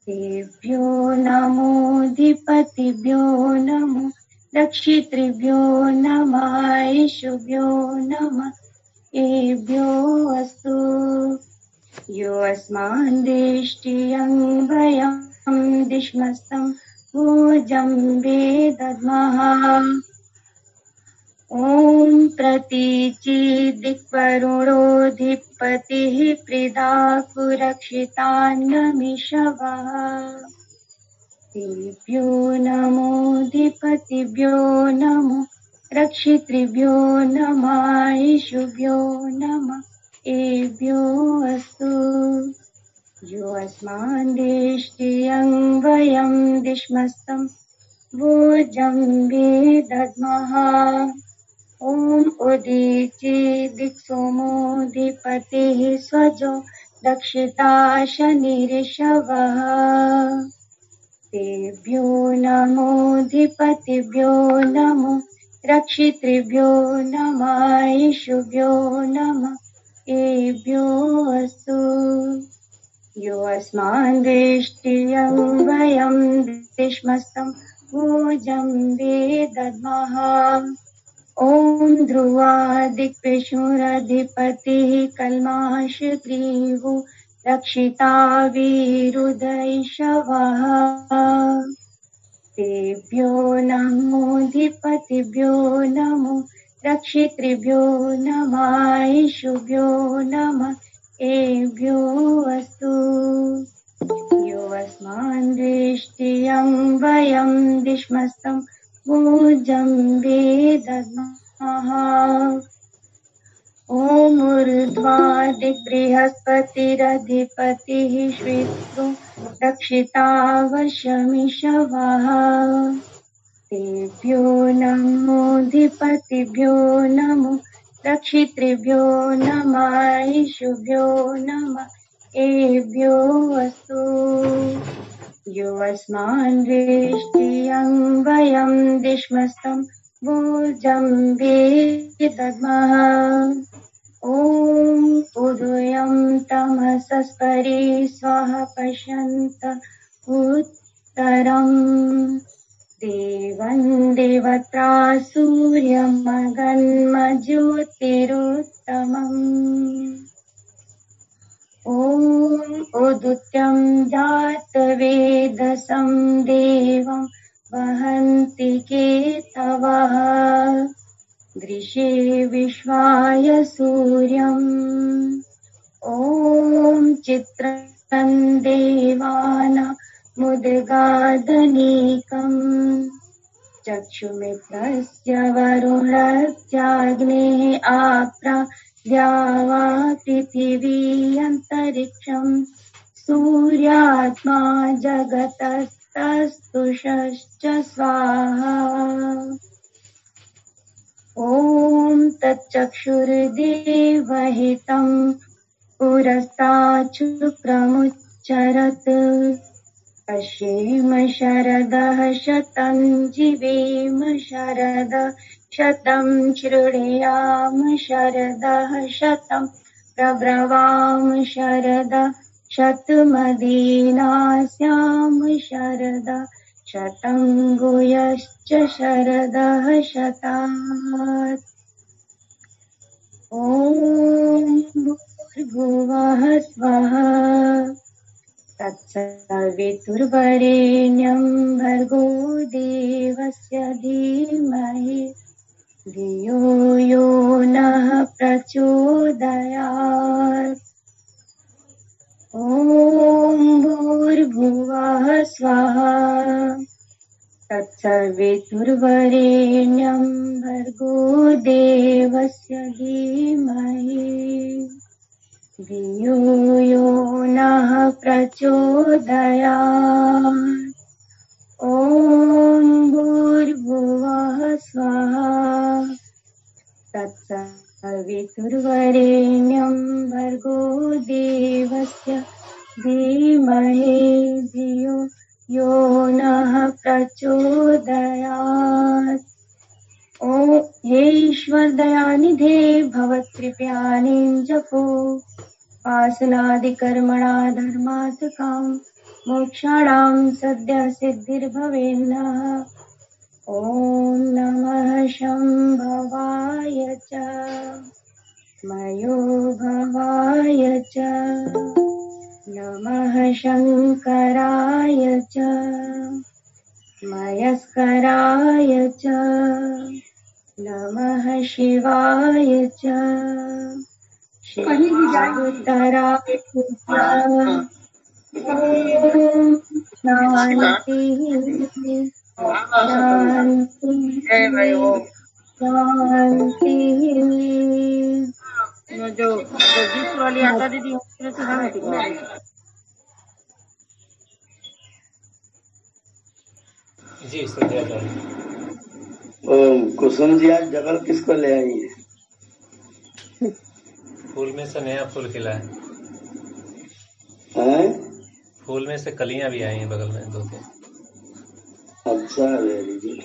तेभ्यो नमोऽधिपतिभ्यो नमो रक्षितृभ्यो नमः ईशुभ्यो नमः एभ्यो अस्तु। यो अस्मान् दृष्टियं वयं दिश्मस्तं भोजं वेदद्मः। ॐ प्रतीचिदिक्वरुणोऽधिपतिः प्रीदाकुरक्षितान्नमिषवः। तेभ्यो नमोऽधिपतिभ्यो नमो रक्षितृभ्यो नमः ईशुभ्यो नमः एभ्यो अस्तु। यो अस्मान् दृष्टियं वयं दिश्मस्तं भोजं वेदद्मः। ॐ उदीचि दिक्सोमोऽधिपतिः स्वजो दक्षिताशनिरिषवः। तेभ्यो नमोऽधिपतिभ्यो नमो रक्षितृभ्यो नमः ईशुभ्यो नमः एभ्यो अस्तु। यो अस्मान् दृष्टियं वयं दिश्मस्तं भोजं वेदद्मः। ॐ ध्रुवादिक्विशुरधिपतिः कल्माषग्रीवो रक्षिताविरुदैषवः। तेभ्यो नमोऽधिपतिभ्यो नमो रक्षितृभ्यो नमः ईशुभ्यो नमः एभ्यो अस्तु। यो अस्मान् दृष्टियं वयं दिश्मस्तं भोजं वेदद्मः। ॐ ऊर्ध्वादिबृहस्पतिरधिपतिः श्वेत्रो रक्षितावशमिषवः। तेभ्यो नमोऽधिपतिभ्यो नमो रक्षितृभ्यो नमः ईशुभ्यो नमः एभ्यो अस्तु। यो अस्मान् दृष्टियं वयं दिश्मस्तं भोजं वेदद्मः। ॐ उदयं तमसस्परि स्वः पश्यन्त उत्तरम्। देवं देवत्रा सूर्यमगन्मज्योतिरुत्तमम्। ॐ उदुत्यं जातवेदसं देवं वहन्ति केतवः। दृशे विश्वाय सूर्यम्। ॐ चित्रं देवानामुद्गादनीकम्। चक्षुमित्रस्य वरुणस्याग्नेः आप्रा द्यावा पृथिवी अन्तरिक्षम्। सूर्यात्मा जगतस्तस्तुषश्च स्वाहा। ॐ तच्चक्षुर्देवहितं पुरस्ताच्छुक्रमुच्चरत्। पश्येम शरदः शतं जीवेम शरदः शतं शृणुयाम शरदः शतं प्रब्रवाम शरदः शतमदीनास्याम शरदः शतं भूयश्च शरदः शतात्। ॐ भूर्भुवः स्वः तत्सवितुर्वरेण्यं भर्गो देवस्य धीमहि धियो यो नः प्रचोदयात्। ॐ भूर्भुवः स्वः तत्सवितुर्वरेण्यं भर्गो देवस्य धीमहि धियो यो नः प्रचोदयात्। ॐ भूर्भुवः स्वः तत्सवितुर्वरेण्यं भर्गो देवस्य धीमहि धियो यो नः प्रचोदयात्। ओ हे ईश्वर दयानिधे भवत्कृपयानिं जपो वासनादिकर्मणा धर्मात् काम मोक्षाणां सद्यः सिद्धिर्भवेन्नः। ॐ नमः शम्भवाय च मयो भवाय च नमः शङ्कराय च मयस्कराय च नमः शिवाय च शिवोत्तराय च। ॐ शान्तिः शान्तिः शान्तिः। जो गीत वाली आता दीदी उसमें से गाना थी। जी श्रद्धा सर। कुसुम जी आज जबल किसको ले आई है? फूल में से नया फूल खिला है। हैं? फूल में से कलियां भी आई हैं बगल में 2-3। अच्छा, वेरी गुड।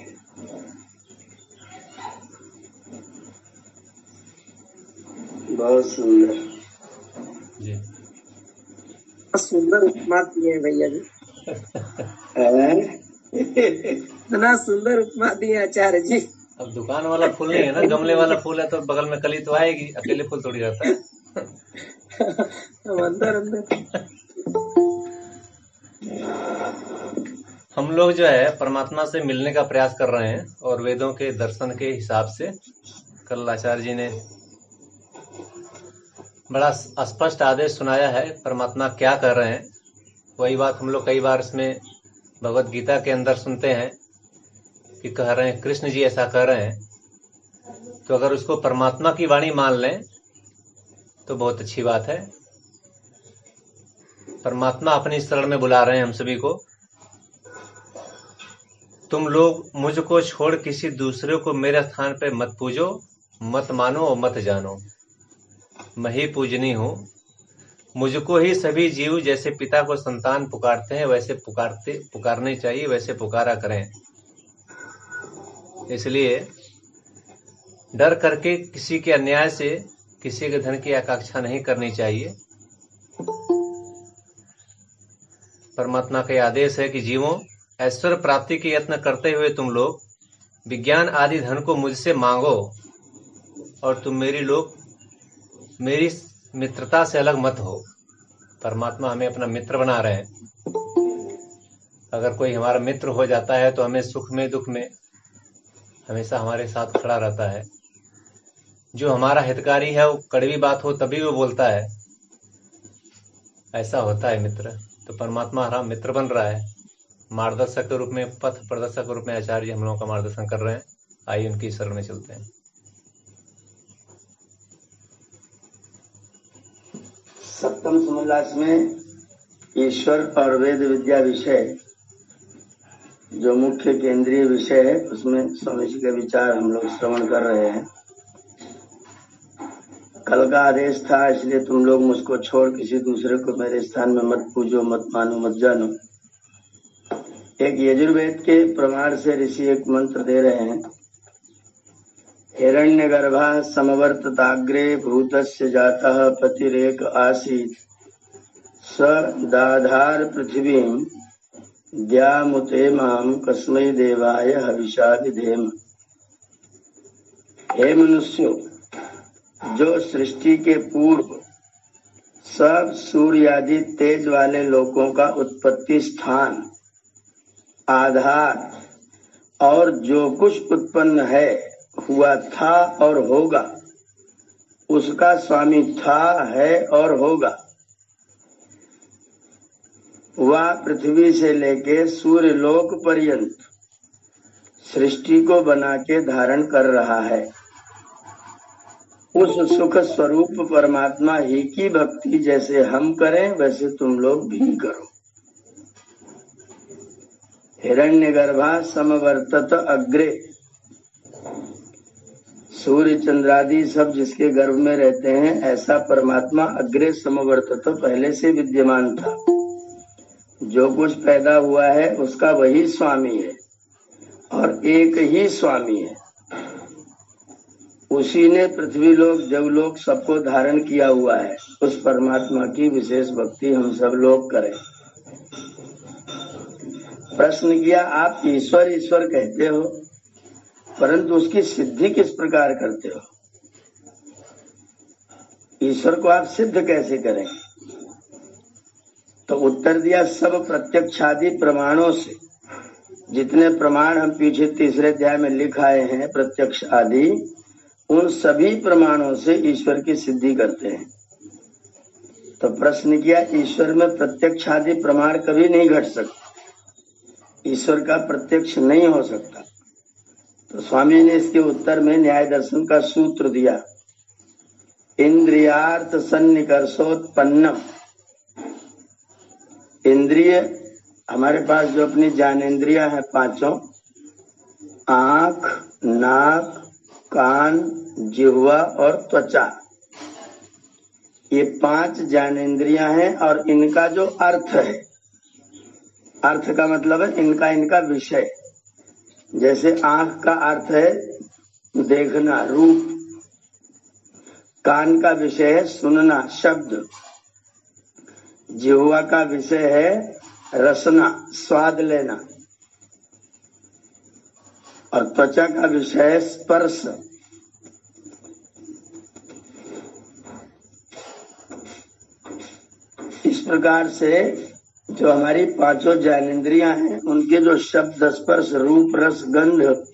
बहुत सुंदर जी। सुंदर उपमा दिए भैया जी। इतना सुंदर उपमा दिए आचार्य जी। अब दुकान वाला फूल नहीं है ना, गमले वाला फूल है तो बगल में कली तो आएगी, अकेले फूल थोड़ी रहता है। अंदर अंदर हम लोग जो है परमात्मा से मिलने का प्रयास कर रहे हैं और वेदों के दर्शन के हिसाब से कल आचार्य जी ने बड़ा स्पष्ट आदेश सुनाया है परमात्मा क्या कर रहे हैं। वही बात हम लोग कई बार इसमें भगवत गीता के अंदर सुनते हैं कि कह रहे हैं कृष्ण जी ऐसा कह रहे हैं। तो अगर उसको परमात्मा की वाणी मान लें तो बहुत अच्छी बात है। परमात्मा अपनी शरण में बुला रहे हैं हम सभी को। तुम लोग मुझको छोड़ किसी दूसरे को मेरे स्थान पे मत पूजो, मत मानो और मत जानो। मैं ही पूजनी हूँ। मुझको ही सभी जीव जैसे पिता को संतान पुकारते हैं वैसे पुकारने चाहिए, वैसे पुकारा करें। इसलिए डर करके किसी के अन्याय से किसी के धन की आकांक्षा नहीं करनी चाहिए। परमात्मा का आदेश है कि जीवों, ऐश्वर्य प्राप्ति के यत्न करते हुए तुम लोग विज्ञान आदि धन को मुझसे मांगो और तुम मेरी मित्रता से अलग मत हो। परमात्मा हमें अपना मित्र बना रहे हैं। अगर कोई हमारा मित्र हो जाता है तो हमें सुख में दुख में हमेशा हमारे साथ खड़ा रहता है। जो हमारा हितकारी है वो कड़वी बात हो तभी वो बोलता है, ऐसा होता है मित्र। तो परमात्मा हमारा मित्र बन रहा है। मार्गदर्शक के रूप में, पथ प्रदर्शक के रूप में आचार्य हम लोगों का मार्गदर्शन कर रहे हैं। आइए उनकी शरण में चलते हैं। सप्तम समोल्लास में ईश्वर और वेद विद्या विषय जो मुख्य केंद्रीय विषय है उसमें स्वामी जी के विचार हम लोग श्रवण कर रहे हैं। कल का आदेश था इसलिए तुम लोग मुझको छोड़ किसी दूसरे को मेरे स्थान में मत पूजो, मत मानो, मत जानो। एक यजुर्वेद के प्रमाण से ऋषि एक मंत्र दे रहे हैं। हिरण्यगर्भा समवर्तताग्रे भूतस्य जातः पतिरेक आसीत् स दाधार पृथ्वीं द्यामुते माम कस्मै देवाय हविषा विधेम। हे मनुष्यों, जो सृष्टि के पूर्व सब सूर्य आदि तेज वाले लोकों का उत्पत्ति स्थान, आधार और जो कुछ उत्पन्न है, हुआ था और होगा, उसका स्वामी था, है और होगा। वह पृथ्वी से लेके सूर्य लोक पर्यंत सृष्टि को बना के धारण कर रहा है। उस सुख स्वरूप परमात्मा ही की भक्ति जैसे हम करें वैसे तुम लोग भी करो। हिरण्यगर्भा समवर्तत अग्रे, सूर्य चंद्रादि सब जिसके गर्भ में रहते हैं ऐसा परमात्मा अग्रे समवर्तत पहले से विद्यमान था। जो कुछ पैदा हुआ है उसका वही स्वामी है और एक ही स्वामी है। उसी ने पृथ्वी लोक जगलोक सबको धारण किया हुआ है। उस परमात्मा की विशेष भक्ति हम सब लोग करें। प्रश्न किया, आप ईश्वर ईश्वर कहते हो, परंतु उसकी सिद्धि किस प्रकार करते हो? ईश्वर को आप सिद्ध कैसे करें? तो उत्तर दिया, सब प्रत्यक्षादि प्रमाणों से। जितने प्रमाण हम पीछे तीसरे अध्याय में लिख आए हैं प्रत्यक्ष आदि, उन सभी प्रमाणों से ईश्वर की सिद्धि करते हैं। तो प्रश्न किया, ईश्वर में प्रत्यक्ष आदि प्रमाण कभी नहीं घट सकता, ईश्वर का प्रत्यक्ष नहीं हो सकता। तो स्वामी ने इसके उत्तर में न्याय दर्शन का सूत्र दिया, इंद्रियार्थ सन्निकर्षोत्पन्नम। इंद्रिय हमारे पास जो अपनी ज्ञानेन्द्रियां है पांचों, आंख, नाक, कान, जिह्वा और त्वचा, ये 5 ज्ञानेन्द्रियां हैं। और इनका जो अर्थ है, अर्थ का मतलब है इनका विषय। जैसे आंख का अर्थ है देखना, रूप। कान का विषय है सुनना, शब्द। जिह्वा का विषय है रसना, स्वाद लेना। और त्वचा का विषय है स्पर्श। इस प्रकार से जो हमारी पांचों ज्ञानेन्द्रियां हैं, उनके जो शब्द, स्पर्श, रूप, रस, गंध,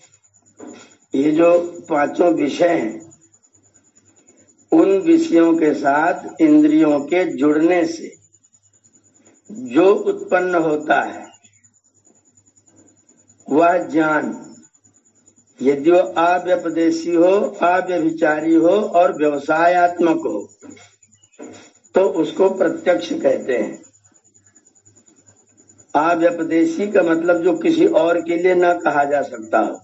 ये जो पांचों विषय हैं, उन विषयों के साथ इंद्रियों के जुड़ने से जो उत्पन्न होता है वह ज्ञान, यदि वो अव्यपदेशी हो, अव्यभिचारी हो और व्यवसायात्मक हो, तो उसको प्रत्यक्ष कहते हैं। अव्यपदेशी का मतलब जो किसी और के लिए न कहा जा सकता हो।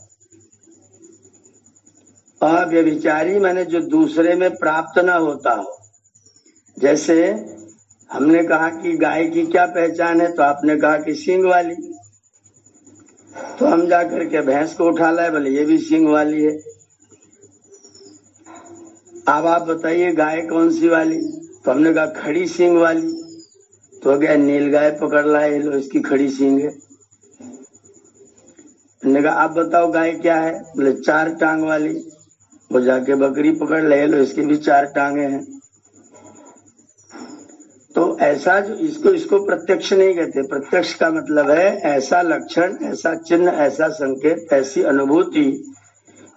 अव्यभिचारी माने जो दूसरे में प्राप्त न होता हो। जैसे हमने कहा कि गाय की क्या पहचान है, तो आपने कहा कि सींग वाली। तो हम जाकर के भैंस को उठा लाए, बोले ये भी सींग वाली है। अब आप बताइए गाय कौन सी वाली? तो हमने कहा खड़ी सींग वाली। तो गया नील गाय पकड़ लाए, लो इसकी खड़ी सींग है। हमने कहा आप बताओ गाय क्या है? बोले 4 टांग वाली। वो जाके बकरी पकड़ ले, लो इसकी भी 4 टांगे हैं। तो ऐसा जो इसको प्रत्यक्ष नहीं कहते। प्रत्यक्ष का मतलब है ऐसा लक्षण, ऐसा चिन्ह, ऐसा संकेत, ऐसी अनुभूति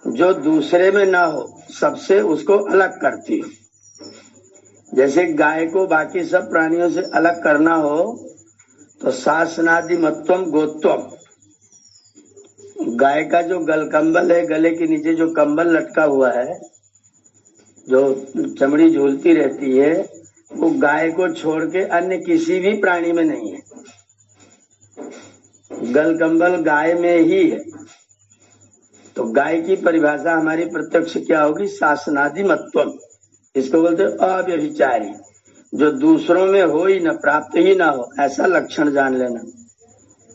जो दूसरे में ना हो, सबसे उसको अलग करती हो। जैसे गाय को बाकी सब प्राणियों से अलग करना हो तो शासनादि मत्वम गोत्वम। गाय का जो गलकंबल है, गले के नीचे जो कंबल लटका हुआ है, जो चमड़ी झूलती रहती है, वो गाय को छोड़ के अन्य किसी भी प्राणी में नहीं है। गलकंबल गाय में ही है। तो गाय की परिभाषा हमारी प्रत्यक्ष क्या होगी? शासनादि मत्वम। इसको बोलते अव्यभिचारी, जो दूसरों में हो ही न, प्राप्त ही ना हो, ऐसा लक्षण जान लेना,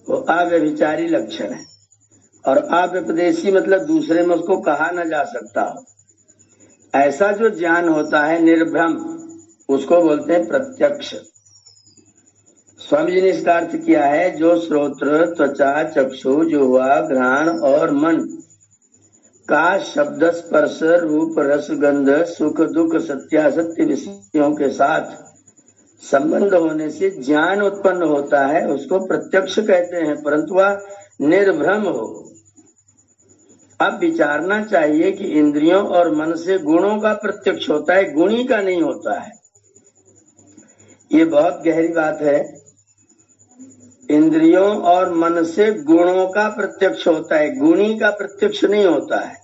वो अव्यभिचारी लक्षण है। और अव्यपदेशी मतलब दूसरे में उसको कहा न जा सकता हो, ऐसा जो ज्ञान होता है निर्भ्रम, उसको बोलते हैं प्रत्यक्ष। स्वामी जी ने इसका अर्थ किया है, जो श्रोत्र, त्वचा, चक्षु, जिह्वा, घ्राण और मन का शब्द, स्पर्श, रूप, रस, गंध, सुख, दुख, सत्यासत्य विषयों के साथ संबंध होने से ज्ञान उत्पन्न होता है, उसको प्रत्यक्ष कहते हैं, परंतु वह निर्भ्रम हो। अब विचारना चाहिए कि इंद्रियों और मन से गुणों का प्रत्यक्ष होता है, गुणी का नहीं होता है। ये बहुत गहरी बात है। इंद्रियों और मन से गुणों का प्रत्यक्ष होता है, गुणी का प्रत्यक्ष नहीं होता है।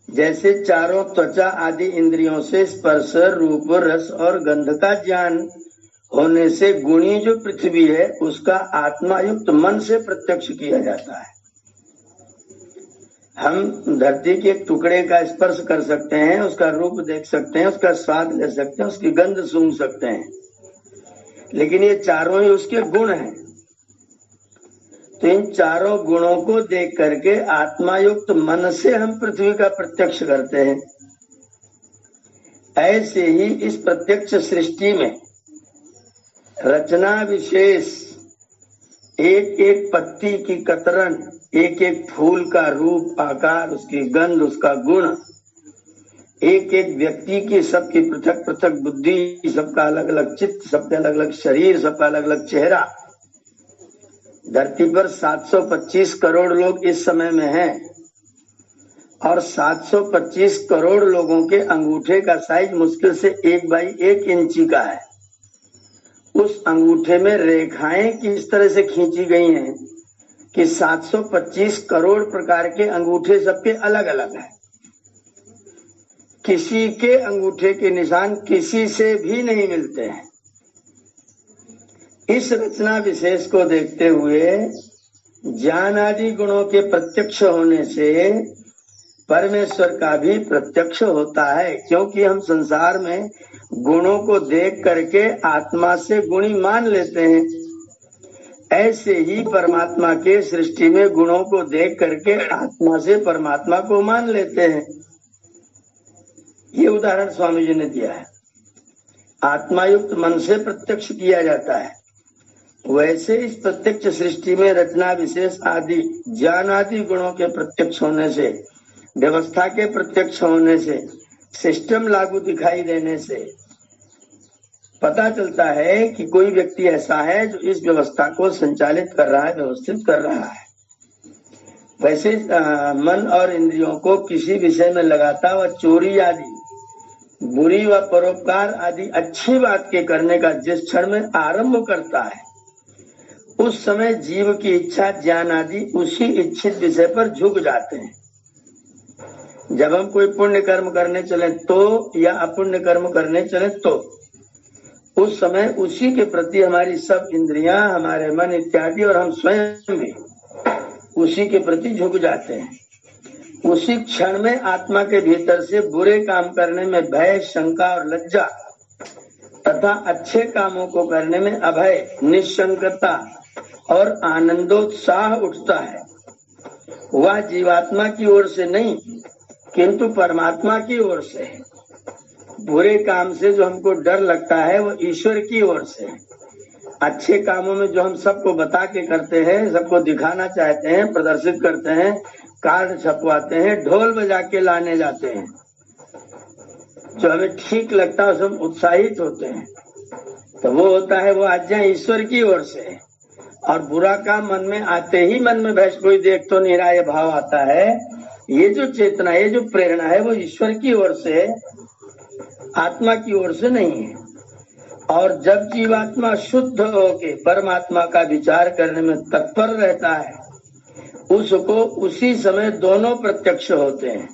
जैसे चारों त्वचा आदि इंद्रियों से स्पर्श, रूप, रस और गंध का ज्ञान होने से गुणी जो पृथ्वी है उसका आत्मायुक्त मन से प्रत्यक्ष किया जाता है। हम धरती के एक टुकड़े का स्पर्श कर सकते हैं, उसका रूप देख सकते हैं, उसका स्वाद ले सकते हैं, उसकी गंध सूंघ सकते हैं, लेकिन ये चारों ही उसके गुण हैं। तो इन चारों गुणों को देख करके आत्मायुक्त मन से हम पृथ्वी का प्रत्यक्ष करते हैं। ऐसे ही इस प्रत्यक्ष सृष्टि में रचना विशेष एक एक पत्ती की कतरन, एक एक फूल का रूप, आकार, उसकी गंध, उसका गुण, एक एक व्यक्ति की, सबकी पृथक पृथक बुद्धि, सबका अलग अलग चित्त, सबका अलग अलग शरीर, सबका अलग अलग चेहरा। धरती पर 725 करोड़ लोग इस समय में हैं और 725 करोड़ लोगों के अंगूठे का साइज मुश्किल से 1 बाई 1 इंची का है। उस अंगूठे में रेखाएं किस तरह से खींची गई हैं कि 725 करोड़ प्रकार के अंगूठे सबके अलग अलग हैं। किसी के अंगूठे के निशान किसी से भी नहीं मिलते हैं। इस रचना विशेष को देखते हुए ज्ञान आदि गुणों के प्रत्यक्ष होने से परमेश्वर का भी प्रत्यक्ष होता है, क्योंकि हम संसार में गुणों को देख करके आत्मा से गुणी मान लेते हैं। ऐसे ही परमात्मा के सृष्टि में गुणों को देख करके आत्मा से परमात्मा को मान लेते हैं। ये उदाहरण स्वामी जी ने दिया है। आत्मायुक्त मन से प्रत्यक्ष किया जाता है। वैसे इस प्रत्यक्ष सृष्टि में रचना विशेष आदि ज्ञान आदि गुणों के प्रत्यक्ष होने से, व्यवस्था के प्रत्यक्ष होने से, सिस्टम लागू दिखाई देने से पता चलता है कि कोई व्यक्ति ऐसा है जो इस व्यवस्था को संचालित कर रहा है, व्यवस्थित कर रहा है। वैसे मन और इंद्रियों को किसी विषय में लगाता व चोरी आदि, बुरी व परोपकार आदि अच्छी बात के करने का जिस क्षण में आरंभ करता है, उस समय जीव की इच्छा, ज्ञान आदि उसी इच्छित विषय पर झुक जाते हैं। जब हम कोई पुण्य कर्म करने चले तो, या अपुण्य कर्म करने चले तो, उस समय उसी के प्रति हमारी सब इंद्रियां, हमारे मन इत्यादि और हम स्वयं भी उसी के प्रति झुक जाते हैं। उसी क्षण में आत्मा के भीतर से बुरे काम करने में भय, शंका और लज्जा तथा अच्छे कामों को करने में अभय, निशंकता और आनंदोत्साह उठता है। वह जीवात्मा की ओर से नहीं किंतु परमात्मा की ओर से है। बुरे काम से जो हमको डर लगता है वो ईश्वर की ओर से है। अच्छे कामों में जो हम सबको बता के करते हैं, सबको दिखाना चाहते हैं, प्रदर्शित करते हैं, कार्ड छपवाते हैं, ढोल बजा के लाने जाते हैं, जो हमें ठीक लगता है, सब उत्साहित होते हैं, तो वो होता है वो आज्ञा ईश्वर की ओर से है। और बुरा काम मन में आते ही मन में भैंस कोई देख तो नहीं रहा, ये भाव आता है। ये जो चेतना, ये जो प्रेरणा है वो ईश्वर की ओर से, आत्मा की ओर से नहीं है। और जब जीवात्मा शुद्ध होके परमात्मा का विचार करने में तत्पर रहता है, उसको उसी समय दोनों प्रत्यक्ष होते हैं।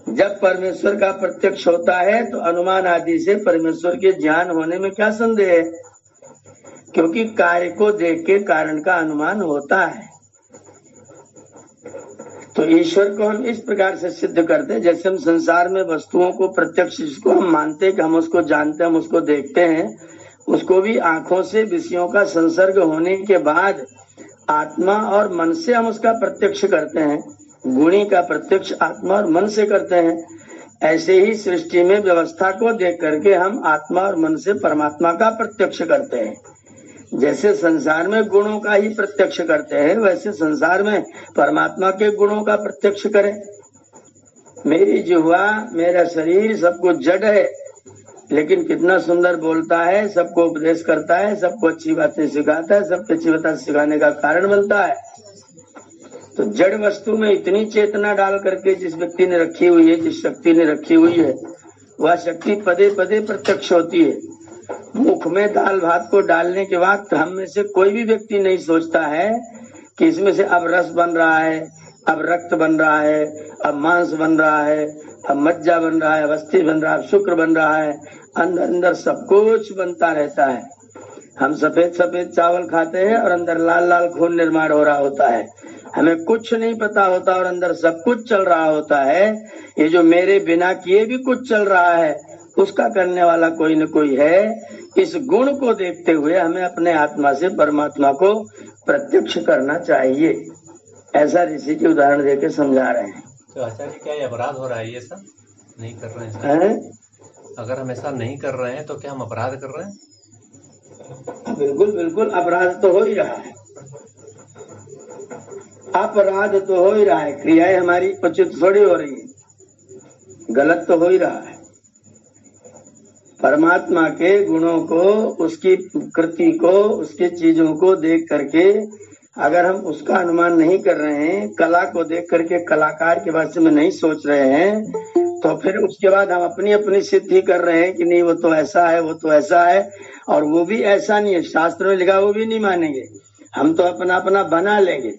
जब परमेश्वर का प्रत्यक्ष होता है तो अनुमान आदि से परमेश्वर के ज्ञान होने में क्या संदेह है, क्योंकि कार्य को देख के कारण का अनुमान होता है। तो ईश्वर को हम इस प्रकार से सिद्ध करते हैं, जैसे हम संसार में वस्तुओं को प्रत्यक्ष, जिसको हम मानते हैं कि हम उसको जानते हैं, हम उसको देखते हैं, उसको भी आंखों से विषयों का संसर्ग होने के बाद आत्मा और मन से हम उसका प्रत्यक्ष करते हैं। गुणी का प्रत्यक्ष आत्मा और मन से करते हैं। ऐसे ही सृष्टि में व्यवस्था को देख करके हम आत्मा और मन से परमात्मा का प्रत्यक्ष करते हैं। जैसे संसार में गुणों का ही प्रत्यक्ष करते हैं, वैसे संसार में परमात्मा के गुणों का प्रत्यक्ष करें। मेरी जिह्वा, मेरा शरीर सब कुछ जड़ है, लेकिन कितना सुंदर बोलता है, सबको उपदेश करता है, सबको अच्छी बातें सिखाता है, सबको अच्छी बातें सिखाने का कारण बनता है। तो जड़ वस्तु में इतनी चेतना डाल करके जिस व्यक्ति ने रखी हुई है, जिस शक्ति ने रखी हुई है, वह शक्ति पदे पदे प्रत्यक्ष होती है। मुख में दाल भात को डालने के बाद हम में से कोई भी व्यक्ति नहीं सोचता है कि इसमें से अब रस बन रहा है, अब रक्त बन रहा है, अब मांस बन रहा है, अब मज्जा बन रहा है, अब अस्थि बन रहा है, अब शुक्र बन रहा है। अंदर अंदर सब कुछ बनता रहता है। हम सफेद सफेद चावल खाते हैं और अंदर लाल लाल खून निर्माण हो रहा होता है। हमें कुछ नहीं पता होता और अंदर सब कुछ चल रहा होता है। ये जो मेरे बिना किए भी कुछ चल रहा है, उसका करने वाला कोई न कोई है। इस गुण को देखते हुए हमें अपने आत्मा से परमात्मा को प्रत्यक्ष करना चाहिए। ऐसा ऋषि के उदाहरण देके समझा रहे हैं। तो आचार्य क्या ये अपराध हो रहा है? ये सब नहीं कर रहे हैं? अगर हम ऐसा नहीं कर रहे हैं तो क्या हम अपराध कर रहे हैं? बिल्कुल बिल्कुल अपराध तो हो ही रहा है। अपराध तो हो ही रहा है, क्रियाएं हमारी उचित थोड़ी हो रही है, गलत तो हो ही रहा है। परमात्मा के गुणों को, उसकी कृति को, उसकी चीजों को देख करके अगर हम उसका अनुमान नहीं कर रहे हैं, कला को देख करके कलाकार के बारे में नहीं सोच रहे हैं, तो फिर उसके बाद हम अपनी अपनी सिद्धि कर रहे हैं कि नहीं वो तो ऐसा है, वो तो ऐसा है, और वो भी ऐसा नहीं है, शास्त्र में लिखा वो भी नहीं मानेंगे। हम तो अपना अपना बना लेंगे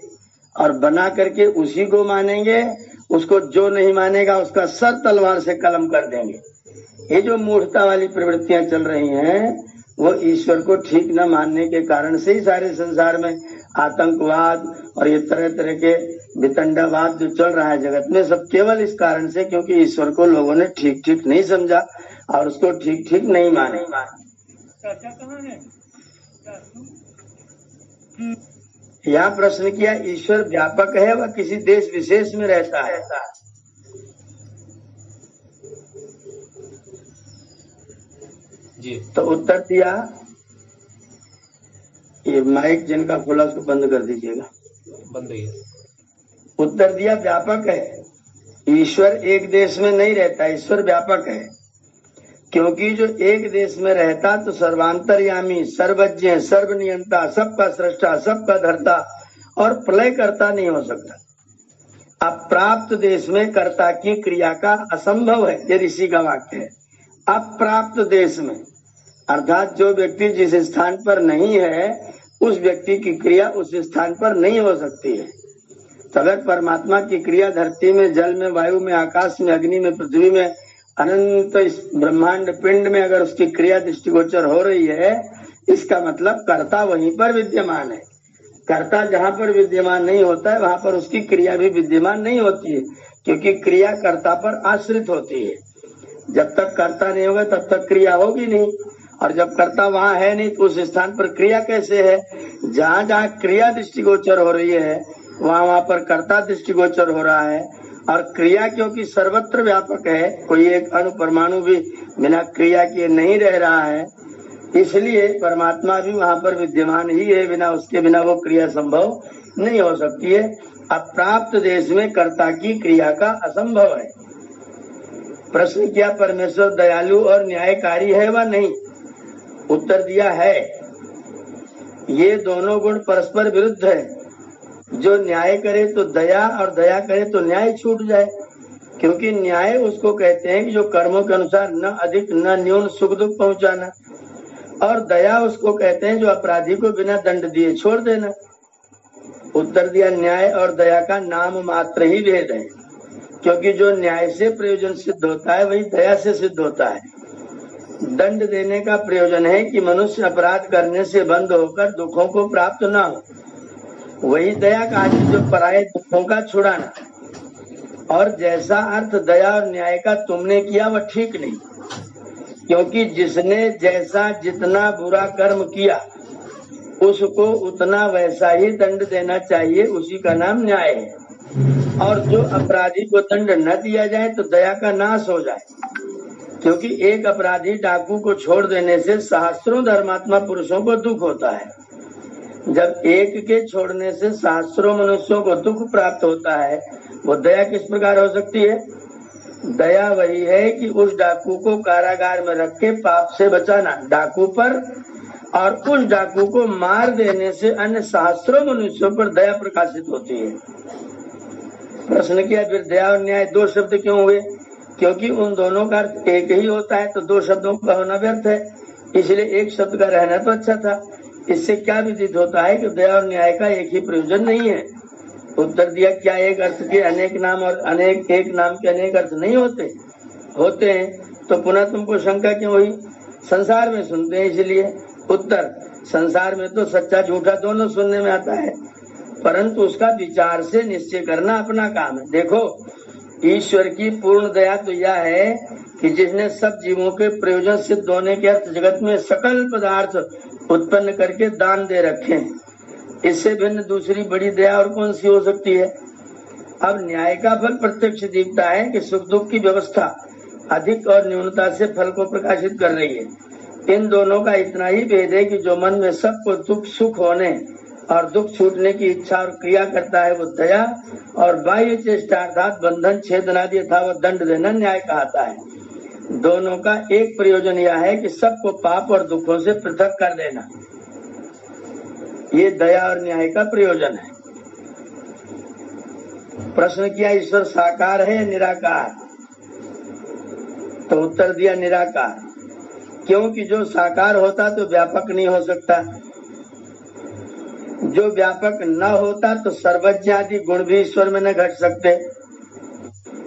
और बना करके उसी को मानेंगे, उसको जो नहीं मानेगा उसका सर तलवार से कलम कर देंगे। ये जो मूर्खता वाली प्रवृत्तियां चल रही हैं, वो ईश्वर को ठीक न मानने के कारण से ही सारे संसार में आतंकवाद और ये तरह तरह के वितंडावाद जो चल रहा है जगत में, सब केवल इस कारण से क्योंकि ईश्वर को लोगों ने ठीक ठीक नहीं समझा और उसको ठीक ठीक नहीं माने। यहाँ प्रश्न किया, ईश्वर व्यापक है वह किसी देश विशेष में रहता है? जी। तो उत्तर दिया, ये माइक जिनका खुला उसको बंद कर दीजिएगा। बंद ही है। उत्तर दिया व्यापक है। ईश्वर एक देश में नहीं रहता, ईश्वर व्यापक है, क्योंकि जो एक देश में रहता तो सर्वांतर्यामी, सर्वज्ञ, सर्वनियंता, सबका सृष्टा, सबका धर्ता और प्रलय करता नहीं हो सकता। अप्राप्त देश में कर्ता की क्रिया का असंभव है, ये ऋषि का वाक्य है। अप्राप्त देश में अर्थात जो व्यक्ति जिस स्थान पर नहीं है उस व्यक्ति की क्रिया उस स्थान पर नहीं हो सकती है। तो अगर परमात्मा की क्रिया धरती में, जल में, वायु में, आकाश में, अग्नि में, पृथ्वी में, अनंत इस ब्रह्मांड पिंड में अगर उसकी क्रिया दृष्टिगोचर हो रही है, इसका मतलब कर्ता वहीं पर विद्यमान है। कर्ता जहाँ पर विद्यमान नहीं होता है वहां पर उसकी क्रिया भी विद्यमान नहीं होती है, क्योंकि क्रिया कर्ता पर आश्रित होती है। जब तक कर्ता नहीं होगा तब तक क्रिया होगी नहीं, और जब कर्ता वहां है नहीं तो उस स्थान पर क्रिया कैसे है? जहाँ जहाँ क्रिया दृष्टिगोचर हो रही है वहां वहां पर कर्ता दृष्टिगोचर हो रहा है। और क्रिया क्योंकि सर्वत्र व्यापक है, कोई एक अणु परमाणु भी बिना क्रिया किए नहीं रह रहा है, इसलिए परमात्मा भी वहां पर विद्यमान ही है, बिना उसके बिना वो क्रिया संभव नहीं हो सकती है। अप्राप्त देश में कर्ता की क्रिया का असंभव है। प्रश्न किया, परमेश्वर दयालु और न्यायकारी है व नहीं? उत्तर दिया है। ये दोनों गुण परस्पर विरुद्ध है। जो न्याय करे तो दया, और दया करे तो न्याय छूट जाए, क्योंकि न्याय उसको कहते हैं कि जो कर्मों के अनुसार न अधिक न न्यून सुख दुख पहुंचाना, और दया उसको कहते हैं जो अपराधी को बिना दंड दिए छोड़ देना। उत्तर दिया, न्याय और दया का नाम मात्र ही भेद है, क्योंकि जो न्याय से प्रयोजन सिद्ध होता है वही दया से सिद्ध होता है। दंड देने का प्रयोजन है कि मनुष्य अपराध करने से बंद होकर दुखों को प्राप्त न हो, वही दया का जो पराये दुखों का छुड़ाना। और जैसा अर्थ दया और न्याय का तुमने किया वह ठीक नहीं, क्योंकि जिसने जैसा जितना बुरा कर्म किया उसको उतना वैसा ही दंड देना चाहिए, उसी का नाम न्याय है। और जो अपराधी को दंड न दिया जाए तो दया का नाश हो जाए, क्योंकि एक अपराधी डाकू को छोड़ देने से सहस्त्रों धर्मात्मा पुरुषों को दुख होता है। जब एक के छोड़ने से सहस्त्रों मनुष्यों को दुख प्राप्त होता है, वो दया किस प्रकार हो सकती है? दया वही है कि उस डाकू को कारागार में रख के पाप से बचाना डाकू पर, और उस डाकू को मार देने से अन्य सहस्त्रों मनुष्यों पर दया प्रकाशित होती है। प्रश्न किया, फिर दया और न्याय दो शब्द क्यों हुए? क्योंकि उन दोनों का अर्थ एक ही होता है, तो दो शब्दों का होना व्यर्थ है, इसलिए एक शब्द का रहना तो अच्छा था। इससे क्या विदित होता है कि दया और न्याय का एक ही प्रयोजन नहीं है। उत्तर दिया, क्या एक अर्थ के अनेक नाम और एक नाम के अनेक अर्थ नहीं होते? होते हैं। तो पुनः तुमको शंका क्यों हुई? संसार में सुनते हैं इसलिए। उत्तर, संसार में तो सच्चा झूठा दोनों सुनने में आता है, परंतु उसका विचार से निश्चय करना अपना काम है। देखो, ईश्वर की पूर्ण दया तो यह है कि जिसने सब जीवों के प्रयोजन सिद्ध होने के अर्थ जगत में सकल पदार्थ उत्पन्न करके दान दे रखे हैं। इससे भिन्न दूसरी बड़ी दया और कौन सी हो सकती है? अब न्याय का फल प्रत्यक्ष दिखता है कि सुख दुख की व्यवस्था अधिक और न्यूनता से फल को प्रकाशित कर रही है। इन दोनों का इतना ही भेद है कि जो मन में सबको दुख सुख होने और दुख छूटने की इच्छा और क्रिया करता है वो दया, और बाह्य चेष्टा अर्थात बंधन छेदनादि यथावत दंड देना न्याय कहता है। दोनों का एक प्रयोजन यह है कि सबको पाप और दुखों से पृथक कर देना, ये दया और न्याय का प्रयोजन है। प्रश्न किया ईश्वर साकार है या निराकार, तो उत्तर दिया निराकार, क्योंकि जो साकार होता तो व्यापक नहीं हो सकता, जो व्यापक न होता तो सर्वज्ञ आदि गुण भी ईश्वर में न घट सकते,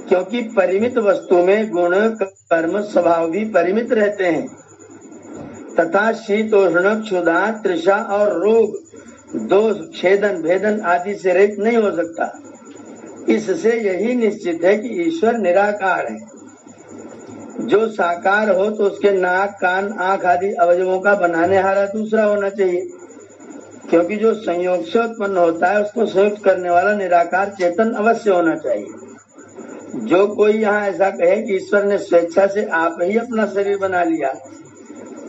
क्योंकि परिमित वस्तु में गुण कर्म स्वभाव भी परिमित रहते हैं, तथा शीतोष्ण क्षुधा तृषा और रोग दोष छेदन भेदन आदि से रहित नहीं हो सकता। इससे यही निश्चित है कि ईश्वर निराकार है। जो साकार हो तो उसके नाक कान आंख आदि अवयवों का बनाने हारा दूसरा होना चाहिए, क्योंकि जो संयोग से उत्पन्न होता है उसको संयुक्त करने वाला निराकार चेतन अवश्य होना चाहिए। जो कोई यहाँ ऐसा कहे कि ईश्वर ने स्वेच्छा से आप ही अपना शरीर बना लिया,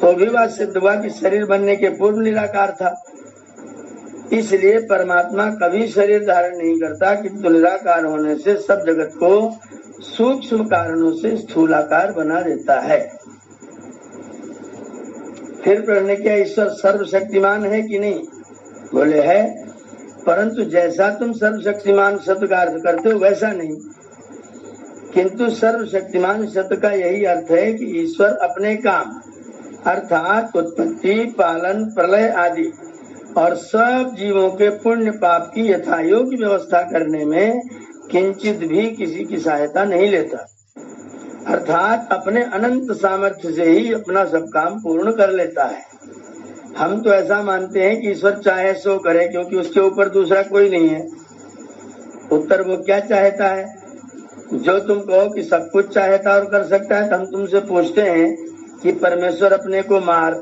तो भी बात सिद्ध हुआ कि शरीर बनने के पूर्व निराकार था। इसलिए परमात्मा कभी शरीर धारण नहीं करता, किंतु निराकार होने से सब जगत को सूक्ष्म कारणों से स्थूलाकार बना देता है। फिर प्रश्न किया ईश्वर सर्वशक्तिमान है कि नहीं, बोले है, परंतु जैसा तुम सर्वशक्तिमान शब्द का अर्थ करते हो वैसा नहीं, किंतु सर्वशक्तिमान शब्द का यही अर्थ है कि ईश्वर अपने काम अर्थात उत्पत्ति पालन प्रलय आदि और सब जीवों के पुण्य पाप की यथायोग्य व्यवस्था करने में किंचित भी किसी की सहायता नहीं लेता, अर्थात अपने अनंत सामर्थ्य से ही अपना सब काम पूर्ण कर लेता है। हम तो ऐसा मानते हैं कि ईश्वर चाहे सो करे, क्योंकि उसके ऊपर दूसरा कोई नहीं है। उत्तर वो क्या चाहता है? जो तुम कहो कि सब कुछ चाहता और कर सकता है, तो हम तुमसे पूछते हैं कि परमेश्वर अपने को मार,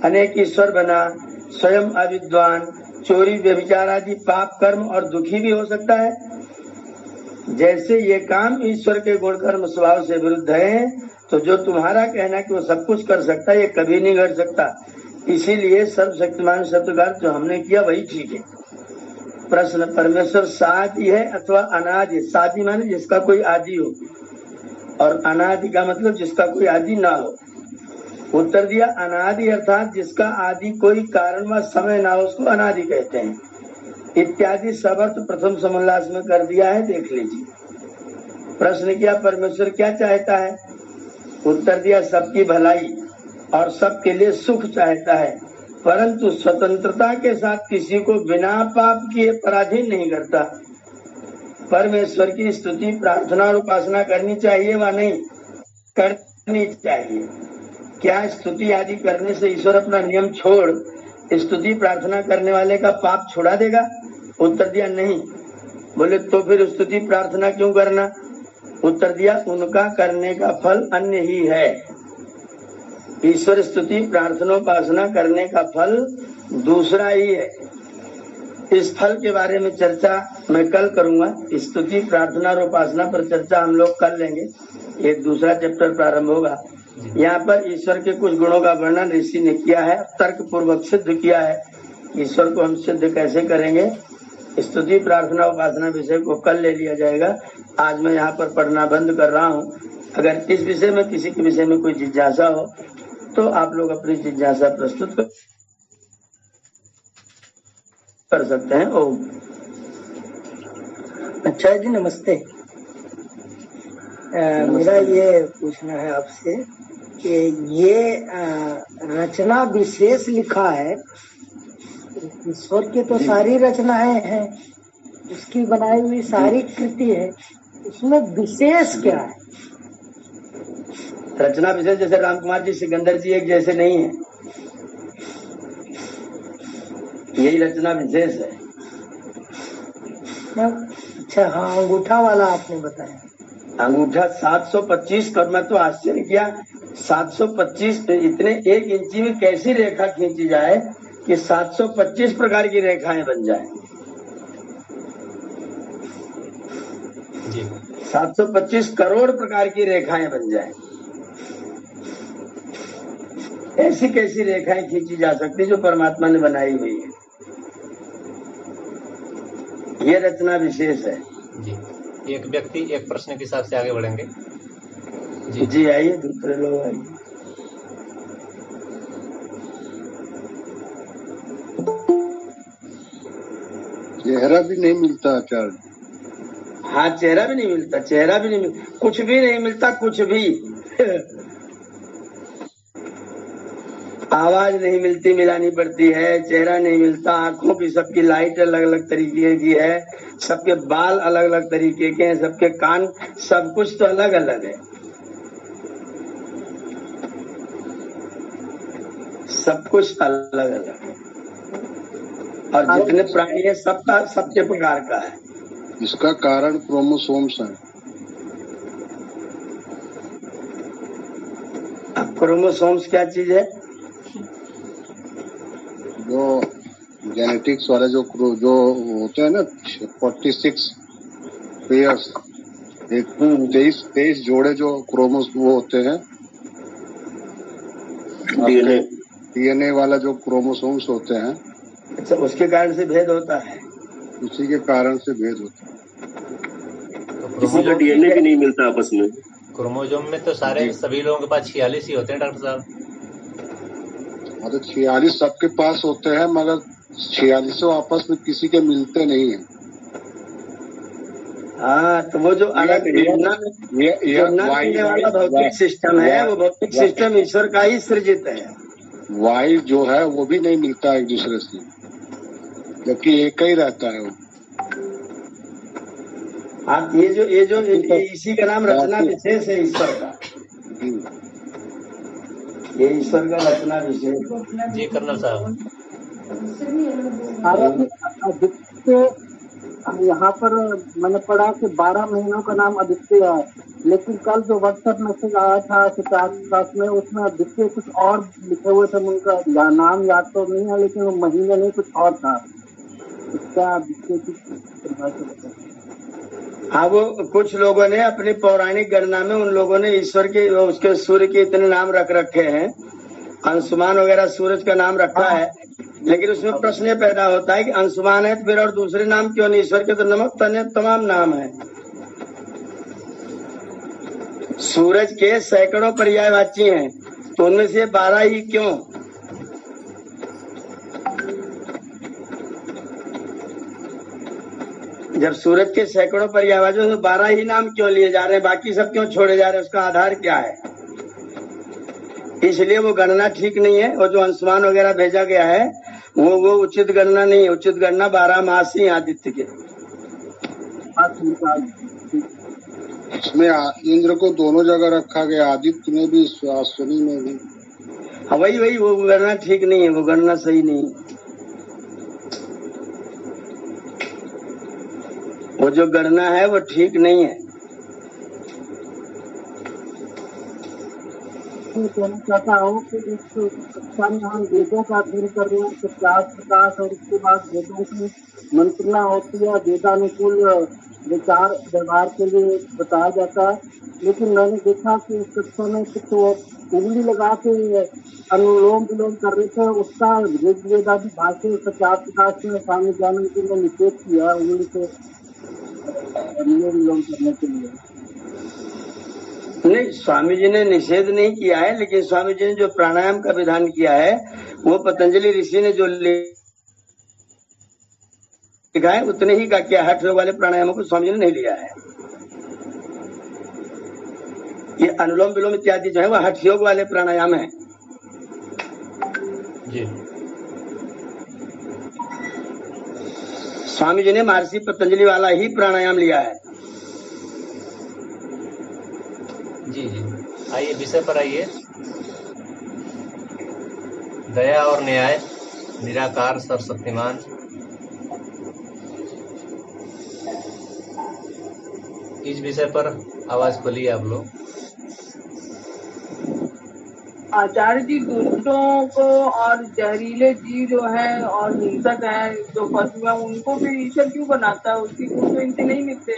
अनेक ईश्वर बना, स्वयं अविद्वान, चोरी व्यभिचार आदि पाप कर्म और दुखी भी हो सकता है। जैसे ये काम ईश्वर के गुण कर्म स्वभाव से विरुद्ध है, तो जो तुम्हारा कहना कि वो सब कुछ कर सकता है, ये कभी नहीं कर सकता। इसीलिए सर्वशक्तिमान शब्द का जो हमने किया वही ठीक है। प्रश्न, परमेश्वर सादि है अथवा अनादि? सादि माने जिसका कोई आदि हो, और अनादि का मतलब जिसका कोई आदि ना हो। उत्तर दिया अनादि अर्थात जिसका आदि कोई कारण व समय ना हो, उसको अनादि कहते हैं। इत्यादि सब अर्थ प्रथम समोल्लास में कर दिया है, देख लीजिए। प्रश्न किया परमेश्वर क्या चाहता है? उत्तर दिया सबकी भलाई और सबके लिए सुख चाहता है, परंतु स्वतंत्रता के साथ किसी को बिना पाप किए पराधीन नहीं करता। परमेश्वर की स्तुति प्रार्थना और उपासना करनी चाहिए व नहीं? करनी चाहिए। क्या स्तुति आदि करने से ईश्वर अपना नियम छोड़ स्तुति प्रार्थना करने वाले का पाप छुड़ा देगा? उत्तर दिया नहीं। बोले तो फिर स्तुति प्रार्थना क्यों करना? उत्तर दिया उनका करने का फल अन्य ही है। ईश्वर स्तुति प्रार्थना उपासना करने का फल दूसरा ही है। इस फल के बारे में चर्चा मैं कल करूंगा। स्तुति प्रार्थना और उपासना पर चर्चा हम लोग कर लेंगे, एक दूसरा चैप्टर प्रारंभ होगा। यहाँ पर ईश्वर के कुछ गुणों का वर्णन ऋषि ने किया है, तर्क पूर्वक सिद्ध किया है। ईश्वर को हम सिद्ध कैसे करेंगे, स्तुति प्रार्थना उपासना विषय को कल ले लिया जाएगा। आज मैं यहाँ पर पढ़ना बंद कर रहा हूँ। अगर इस विषय में किसी के विषय में कोई जिज्ञासा हो तो आप लोग अपनी जिज्ञासा प्रस्तुत कर सकते हैं। ओम। अच्छा जी, नमस्ते। मेरा ये पूछना है आपसे कि ये रचना विशेष लिखा है, ईश्वर की तो सारी रचनाएं हैं, उसकी बनाई हुई सारी कृति है, उसमें विशेष क्या है? रचना विशेष जैसे राम कुमार जी सिकंदर जी एक जैसे नहीं है, यही रचना विशेष है। अच्छा हाँ, अंगूठा वाला आपने बताया। अंगूठा 725 कर, मैं तो आश्चर्य किया 725 इतने 1 इंची में कैसी रेखा खींची जाए कि 725 प्रकार की रेखाएं बन जाए। 725 करोड़ प्रकार की रेखाएं बन जाए। ऐसी कैसी रेखाएं खींची जा सकती जो परमात्मा ने बनाई हुई है। ये रचना विशेष है। जी, एक व्यक्ति एक प्रश्न के हिसाब से आगे बढ़ेंगे। जी जी आइए, दूसरे लोग आइए। चेहरा भी नहीं मिलता आचार्य। हाँ, चेहरा भी नहीं मिलता, चेहरा भी नहीं मिलता, कुछ भी नहीं मिलता, कुछ भी। आवाज नहीं मिलती, मिलानी पड़ती है। चेहरा नहीं मिलता, आंखों की सबकी लाइट अलग अलग तरीके की है, सबके बाल अलग अलग तरीके के हैं, सबके कान, सब कुछ तो अलग अलग है, सब कुछ अलग अलग है। और जितने प्राणी है सबका सबके प्रकार का है। इसका कारण क्रोमोसोम्स है। अब क्रोमोसोम्स क्या चीज है? जो जेनेटिक्स वाले जो होते हैं ना 46 पेयर्स, एक 23 जोड़े जो क्रोमोसोम वो होते हैं, डीएनए वाला जो क्रोमोसोम्स होते हैं। अच्छा, उसके कारण से भेद होता है। उसी के कारण से भेद होता है। तो किसी का डीएनए भी नहीं मिलता आपस में। क्रोमोजोम में तो सारे सभी लोगों के पास 46 ही होते हैं डॉक्टर साहब। हाँ, तो 46 सबके पास होते हैं, मगर 46 आपस में किसी के मिलते नहीं है। हाँ, तो वो जो अलग वाला भौतिक सिस्टम है, वो भौतिक सिस्टम ईश्वर का ही सृजित है। वाई जो है वो भी नहीं मिलता एक दूसरे से, जबकि एक ही रहता है वो। आप ये जो इसी का नाम रचना विशेष है ईश्वर का। ये ईश्वर का रचना विशेष। जी कर्नल साहब। आदित्य, यहाँ पर मैंने पढ़ा कि 12 महीनों का नाम आदित्य है, लेकिन कल जो व्हाट्सएप मैसेज आया था किताब क्लास में, उसमें आदित्य कुछ और लिखे हुए थे, उनका नाम याद तो नहीं है, लेकिन वो महीने नहीं कुछ और था। इसका आदित्य की परिभाषा। हाँ, वो कुछ लोगों ने अपनी पौराणिक गणना में उन लोगों ने ईश्वर के उसके सूर्य के इतने नाम रख रखे हैं, अंशुमान वगैरह सूरज का नाम रखा है, लेकिन उसमें प्रश्न ये पैदा होता है कि अंशुमान है तो फिर और दूसरे नाम क्यों नहीं? ईश्वर के तो नमक तने तमाम नाम है। सूरज के सैकड़ों पर्यायवाची हैं, तो उनमें से 12 ही क्यों? जब सूरज के सैकड़ों पर्यायवाची तो 12 ही नाम क्यों लिए जा रहे हैं? बाकी सब क्यों छोड़े जा रहे हैं? उसका आधार क्या है? इसलिए वो गणना ठीक नहीं है। और जो अंशुमान वगैरह भेजा गया है वो उचित गणना नहीं है। उचित गणना 12 मास ही आदित्य के। इसमें इंद्र को दोनों जगह रखा गया, आदित्य में भी, अश्विनी में भी। हाँ, वही वो गणना ठीक नहीं है, वो गणना सही नहीं है। वो जो गणना है वो ठीक नहीं है। कहना चाहता हूँ कि इस कक्षा में हम वेदों का अध्ययन कर रहे हैं, प्रकाश, और उसके बाद वेदों की मंत्रणा होती है, वेदानुकूल विचार व्यवहार के लिए बताया जाता है। लेकिन मैंने देखा कि इस कक्षा में कुछ उंगली लगा के अनुलोम विलोम कर रहे थे, उसका ऋग्वेदादि भाष्य प्रचार प्रकाश में स्वामी दयानंद जी ने निषेध किया उंगली से अनुलोम विलोम करने के लिए। नहीं, स्वामी जी ने निषेध नहीं किया है, लेकिन स्वामी जी ने जो प्राणायाम का विधान किया है वो पतंजलि ऋषि ने जो लिखा है उतने ही का किया। हठ योग वाले प्राणायामों को स्वामी जी ने नहीं लिया है। ये अनुलोम विलोम इत्यादि जो है वो हठ योग वाले प्राणायाम है। जी। स्वामी जी ने महर्षि पतंजलि वाला ही प्राणायाम लिया है। जी जी, आइए विषय पर आइए। दया और न्याय, निराकार सर्वशक्तिमान। इस विषय पर आवाज खोलिए आप लोग। आचार्य जी, दुष्टों को और जहरीले जीव जो है और हिंसक है जो पशु है, उनको भी ईश्वर क्यों बनाता है? उसकी गुण तो इनसे नहीं मिलते।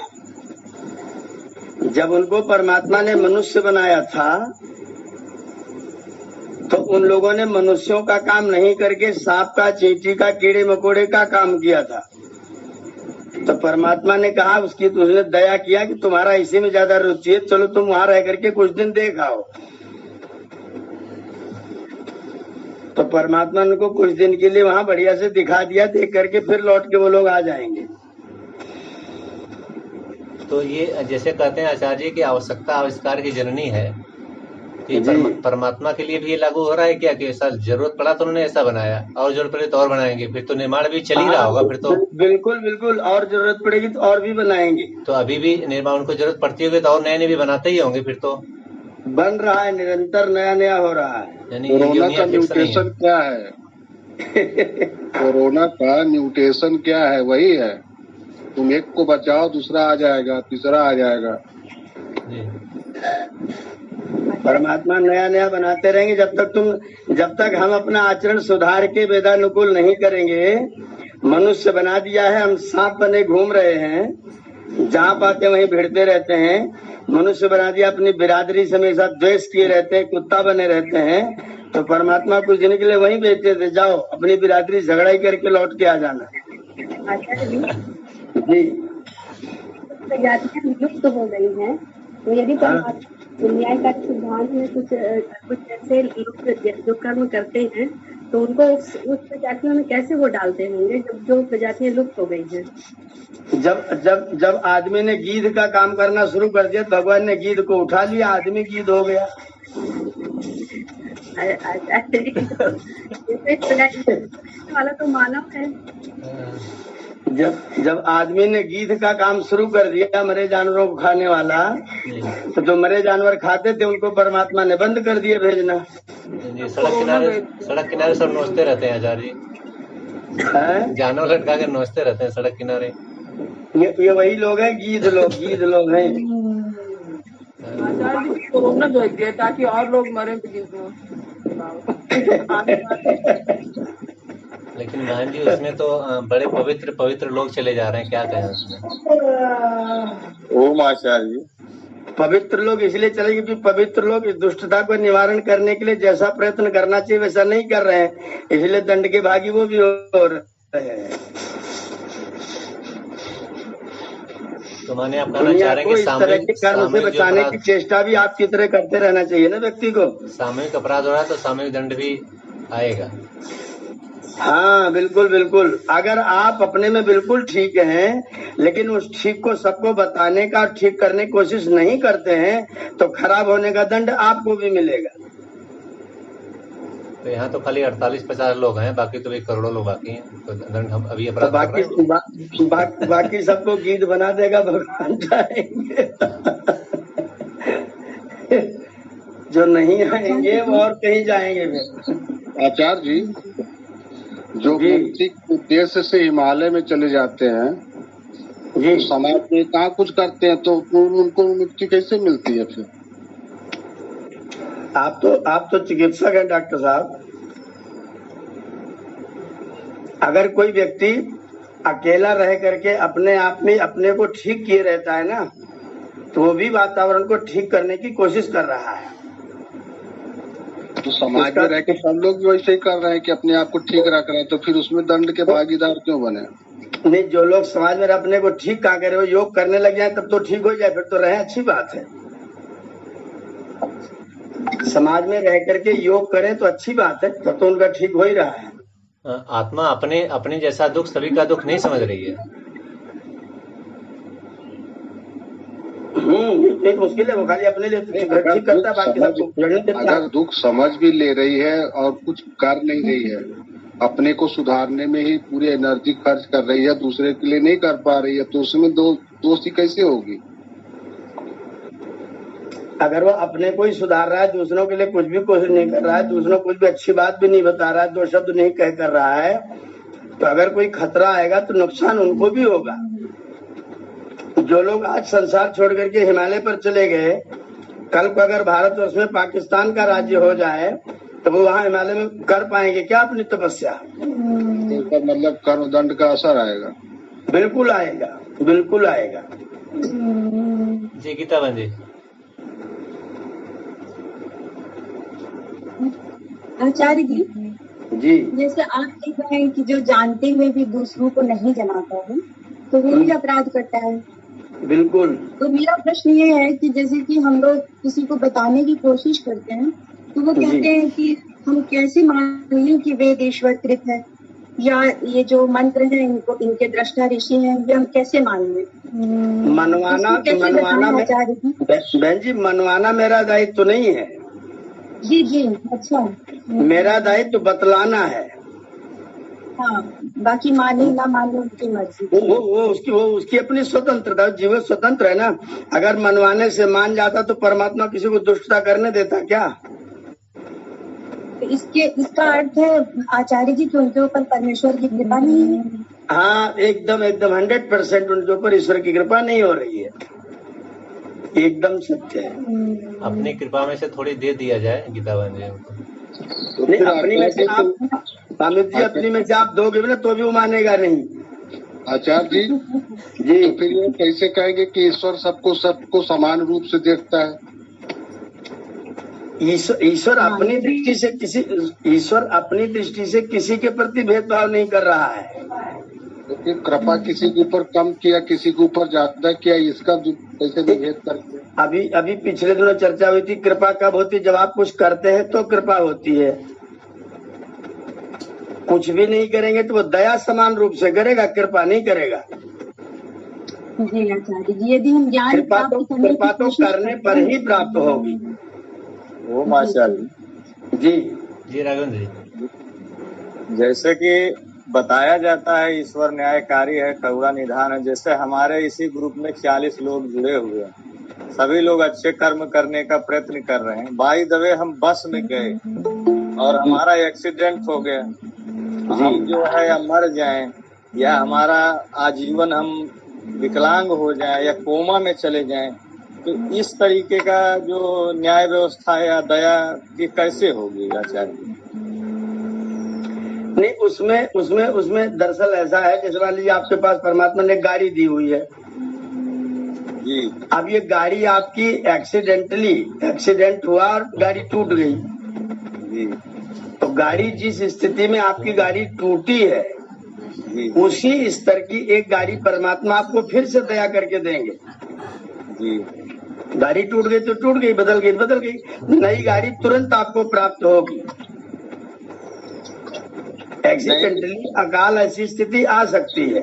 जब उनको परमात्मा ने मनुष्य बनाया था तो उन लोगों ने मनुष्यों का काम नहीं करके सांप का, चींटी का, कीड़े मकोड़े का काम किया था। तो परमात्मा ने कहा उसकी तो उसने दया किया कि तुम्हारा इसी में ज्यादा रुचि है, चलो तुम वहां रह करके कुछ दिन देख आओ। तो परमात्मा ने को कुछ दिन के लिए वहां बढ़िया से दिखा दिया, देख करके फिर लौट के वो लोग आ जाएंगे। तो ये जैसे कहते हैं आचार्य जी की आवश्यकता आविष्कार की जननी है, तो ये जी। परमात्मा के लिए भी ये लागू हो रहा है क्या कि ऐसा जरूरत पड़ा तो उन्होंने ऐसा बनाया, और जरूरत पड़े तो और बनाएंगे, फिर तो निर्माण भी चल ही रहा होगा फिर तो। बिल्कुल बिल्कुल, और जरूरत पड़ेगी तो और भी बनाएंगे। तो अभी भी निर्माण को जरूरत पड़ती होगी तो और नए नए भी बनाते ही होंगे फिर तो। बन रहा है, निरंतर नया नया हो रहा है। यानी कोरोना ये का फिक्स नहीं म्यूटेशन है। क्या है? कोरोना का म्यूटेशन क्या है? वही है, तुम एक को बचाओ दूसरा आ जाएगा, तीसरा आ जाएगा। जी। परमात्मा नया नया बनाते रहेंगे जब तक हम अपना आचरण सुधार के वेदानुकूल नहीं करेंगे। मनुष्य बना दिया है, हम सांप बने घूम रहे हैं, जहाँ पाते वहीं भिड़ते रहते हैं। मनुष्य बना दिया, अपनी बिरादरी से हमेशा द्वेष किए रहते हैं, कुत्ता बने रहते हैं। तो परमात्मा कुछ दिन के लिए वहीं भेजते थे, जाओ अपनी बिरादरी झगड़ा ही करके लौट के आ जाना। जी। प्रजातियां विलुप्त हो गई हैं, तो यदि न्याय का सिद्धांत में कुछ ऐसे लोग जो कर्म करते हैं तो उनको उस प्रजातियों में कैसे वो डालते होंगे जब जो प्रजातियां लुप्त हो गई हैं। जब आदमी ने गीध का काम करना शुरू कर दिया, भगवान ने गीध को उठा लिया, आदमी गीध हो गया। वाला तो मानव है। जब आदमी ने गीध का काम शुरू कर दिया, मरे जानवरों को खाने वाला, तो जो मरे जानवर खाते थे उनको परमात्मा ने बंद कर दिया भेजना। जी, सड़क किनारे सब नोचते रहते हैं आचार्य जी, जानवर लटका कर नोचते रहते हैं सड़क किनारे। ये वही लोग हैं, गीध लोग हैं। आचार्य जी कोरोना भेज दिया ताकि और लोग मरे लेकिन बहन जी उसमें तो बड़े पवित्र लोग चले जा रहे हैं, क्या कहें उसमें। ओम आचार्य जी, पवित्र लोग इसलिए चले क्योंकि पवित्र लोग इस दुष्टता को निवारण करने के लिए जैसा प्रयत्न करना चाहिए वैसा नहीं कर रहे हैं, इसलिए दंड के भागी वो भी हो रहे हैं। तो माने आप कहना चाह रहे हैं कि इस तरह के कर्म से बचाने की चेष्टा भी आपकी तरह करते रहना चाहिए ना व्यक्ति को। सामूहिक अपराध हो रहा है तो सामूहिक दंड भी आएगा। हाँ बिल्कुल बिल्कुल, अगर आप अपने में बिल्कुल ठीक हैं लेकिन उस ठीक को सबको बताने का और ठीक करने की कोशिश नहीं करते हैं तो खराब होने का दंड आपको भी मिलेगा। तो यहाँ तो खाली 48-50 लोग हैं, बाकी तो भी करोड़ों लोग बाकी हैं, तो दंड हम अभी अपराध कर रहे हैं। बाकी सबको गीत बना देगा भगवान, जाएंगे जो नहीं आएंगे वो और कहीं जाएंगे फिर। आचार्य जी, जो मुक्ति के उद्देश्य से हिमालय में चले जाते हैं जी, समाज में कहाँ कुछ करते हैं तो उनको मुक्ति कैसे मिलती है फिर? आप तो चिकित्सक हैं डॉक्टर साहब। अगर कोई व्यक्ति अकेला रह करके अपने आप में अपने को ठीक किए रहता है ना, तो वो भी वातावरण को ठीक करने की कोशिश कर रहा है। तो समाज में रह के सब लोग भी वैसे ही कर रहे हैं कि अपने आप को ठीक रख रहे हैं, तो फिर उसमें दंड के भागीदार क्यों बने? नहीं, जो लोग समाज में अपने को ठीक कहाँ करे, वो योग करने लग जाए तब तो ठीक हो जाए, फिर तो रहे, अच्छी बात है। समाज में रह करके योग करें तो अच्छी बात है, तब तो उनका ठीक हो ही रहा है। आत्मा अपने जैसा दुख सभी का दुख नहीं समझ रही है। ये मुश्किल है, वो खाली अपने लिए ठीक करता है, बाकी सबको। अगर दुख समझ भी ले रही है और कुछ कर नहीं रही है, अपने को सुधारने में ही पूरी एनर्जी खर्च कर रही है, दूसरे के लिए नहीं कर पा रही है, तो उसमें दोस्ती कैसे होगी? अगर वो अपने को ही सुधार रहा है, दूसरों के लिए कुछ भी कोशिश नहीं कर रहा है, दूसरों को कुछ भी अच्छी बात भी नहीं बता रहा है, दो शब्द नहीं कह कर रहा है, तो अगर कोई खतरा आएगा तो नुकसान उनको भी होगा। जो लोग आज संसार छोड़ करके हिमालय पर चले गए, कल को अगर भारतवर्ष में पाकिस्तान का राज्य हो जाए तो वो वहाँ हिमालय में कर पाएंगे क्या अपनी तपस्या? तो मतलब कर्म दंड का असर आएगा। बिल्कुल आएगा, बिल्कुल आएगा। जी गीता बहन जी। आचार्य जी, जैसे आप कह रहे हैं कि जो जानते हुए भी दूसरों को नहीं जलाता है, तो वो भी अपराध करता है। बिल्कुल। तो मेरा प्रश्न ये है कि जैसे कि हम लोग किसी को बताने की कोशिश करते हैं तो वो कहते हैं कि हम कैसे मान लें कि वेद ईश्वरकृत है, या ये जो मंत्र है इनको इनके दृष्टा ऋषि हैं, ये हम कैसे मान लें? मनवाना में बहन जी, मनवाना मेरा दायित्व तो नहीं है। जी जी, अच्छा। मेरा दायित्व तो बतलाना है। हाँ, बाकी माने ना माने उनकी मर्जी। वो उसकी अपनी स्वतंत्रता, जीवन स्वतंत्र है ना। अगर मनवाने से मान जाता तो परमात्मा किसी को दुष्टता करने देता क्या? तो इसका अर्थ है आचार्य जी कि उनके ऊपर परमेश्वर की कृपा नहीं है। हाँ, एकदम 100% उनके ऊपर ईश्वर की कृपा नहीं हो रही है, एकदम सत्य है। अपनी कृपा में से थोड़ी दे दिया जाए गीता बहन जी को। नहीं, अपनी में से आप स्वामी जी, अपनी में से आप दोगे ना तो भी वो मानेगा नहीं। आचार्य जी जी, तो फिर ये कैसे कहेंगे कि ईश्वर सबको समान रूप से देखता है? ईश्वर अपनी दृष्टि से किसी के प्रति भेदभाव नहीं कर रहा है। लेकिन कृपा किसी के ऊपर कम किया, किसी के ऊपर ज्यादा किया, इसका कैसे भेद करते? अभी पिछले दिनों चर्चा हुई थी, कृपा कब होती? जब आप कुछ करते हैं तो कृपा होती है। कुछ भी नहीं करेंगे तो वो दया समान रूप से करेगा, कृपा नहीं करेगा। जी आचार्य जी, यदि हम ज्ञान कृपा तो करने पर ही प्राप्त होगी। ओम आचार्य जी जी राघवेंद्र जी, जैसे कि बताया जाता है ईश्वर न्यायकारी है, करुणा निधान है। जैसे हमारे इसी ग्रुप में 40 लोग जुड़े हुए हैं, सभी लोग अच्छे कर्म करने का प्रयत्न कर रहे हैं। बाई द वे हम बस में गए और हमारा एक्सीडेंट हो गया, हम जो है या मर जाएं या हमारा आजीवन हम विकलांग हो जाएं या कोमा में चले जाएं, तो इस तरीके का जो न्याय व्यवस्था या दया की कैसे होगी आचार्य? नहीं, उसमें दरअसल ऐसा है, जैसे मान लीजिए आपके पास परमात्मा ने गाड़ी दी हुई है जी। अब ये गाड़ी आपकी एक्सीडेंट हुआ और गाड़ी टूट गई जी। तो गाड़ी जिस स्थिति में आपकी गाड़ी टूटी है जी। उसी स्तर की एक गाड़ी परमात्मा आपको फिर से दया करके देंगे। जी। गाड़ी टूट गई तो टूट गई, बदल गई, नई गाड़ी तुरंत आपको प्राप्त होगी। एक्सीडेंटली अकाल ऐसी स्थिति आ सकती है,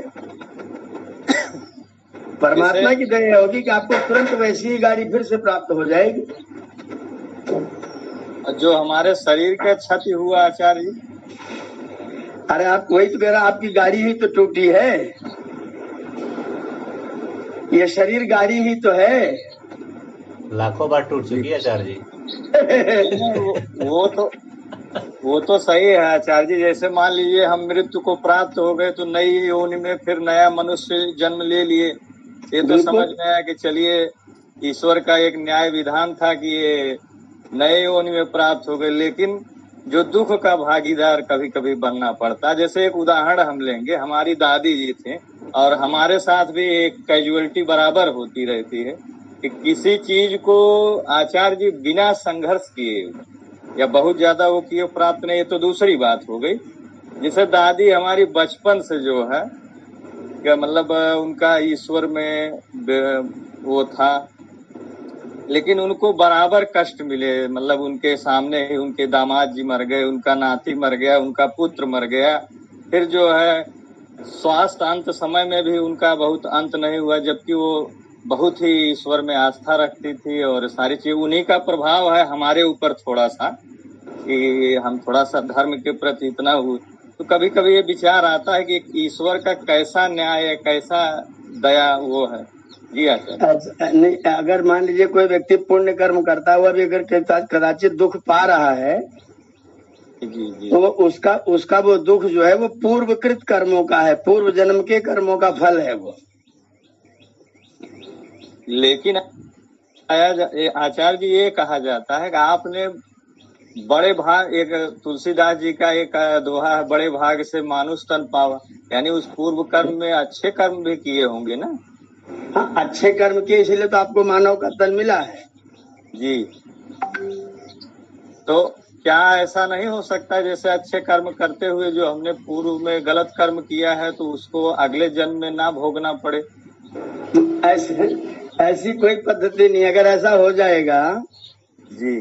परमात्मा की दया होगी कि आपको तुरंत वैसी ही गाड़ी फिर से प्राप्त हो जाएगी। जो हमारे शरीर का क्षति हुआ आचार्य जी, अरे आप वही तो कह रहा, आपकी गाड़ी ही तो टूटी है, ये शरीर गाड़ी ही तो है, लाखों बार टूट चुकी है आचार्य जी। वो तो सही है आचार्य जी। जैसे मान लीजिए हम मृत्यु को प्राप्त हो गए तो नई योनि में फिर नया मनुष्य जन्म ले लिए, ये तो समझ में आया कि चलिए ईश्वर का एक न्याय विधान था कि ये नए योनि में प्राप्त हो गए। लेकिन जो दुख का भागीदार कभी कभी बनना पड़ता, जैसे एक उदाहरण हम लेंगे, हमारी दादी जी थे और हमारे साथ भी एक कैजुअलिटी बराबर होती रहती है कि किसी चीज को आचार्य जी बिना संघर्ष किए या बहुत ज्यादा वो किए प्राप्त नहीं, तो दूसरी बात हो गई। जैसे दादी हमारी बचपन से जो है क्या मतलब उनका ईश्वर में वो था, लेकिन उनको बराबर कष्ट मिले। मतलब उनके सामने ही उनके दामाद जी मर गए, उनका नाती मर गया, उनका पुत्र मर गया, फिर जो है स्वास्थ्य अंत समय में भी उनका बहुत अंत नहीं हुआ, जबकि वो बहुत ही ईश्वर में आस्था रखती थी और सारी चीज उन्हीं का प्रभाव है हमारे ऊपर थोड़ा सा कि हम थोड़ा सा धर्म के प्रति इतना हुए। तो कभी कभी ये विचार आता है कि ईश्वर का कैसा न्याय है, कैसा दया वो है। जी अच्छा, नहीं, अगर मान लीजिए कोई व्यक्ति पुण्य कर्म करता हुआ भी अगर कदाचित दुख पा रहा है जी जी, तो उसका वो दुख जो है वो पूर्वकृत कर्मों का है, पूर्व जन्म के कर्मों का फल है वो। लेकिन आचार्य जी ये कहा जाता है कि आपने बड़े भाग, एक तुलसीदास जी का एक दोहा है, बड़े भाग से मानुष तन पावा, यानी उस पूर्व कर्म में अच्छे कर्म भी किए होंगे ना। हाँ, अच्छे कर्म किए इसलिए तो आपको मानव का तन मिला है। जी, तो क्या ऐसा नहीं हो सकता जैसे अच्छे कर्म करते हुए जो हमने पूर्व में गलत कर्म किया है तो उसको अगले जन्म में ना भोगना पड़े? ऐसी कोई पद्धति नहीं। अगर ऐसा हो जाएगा जी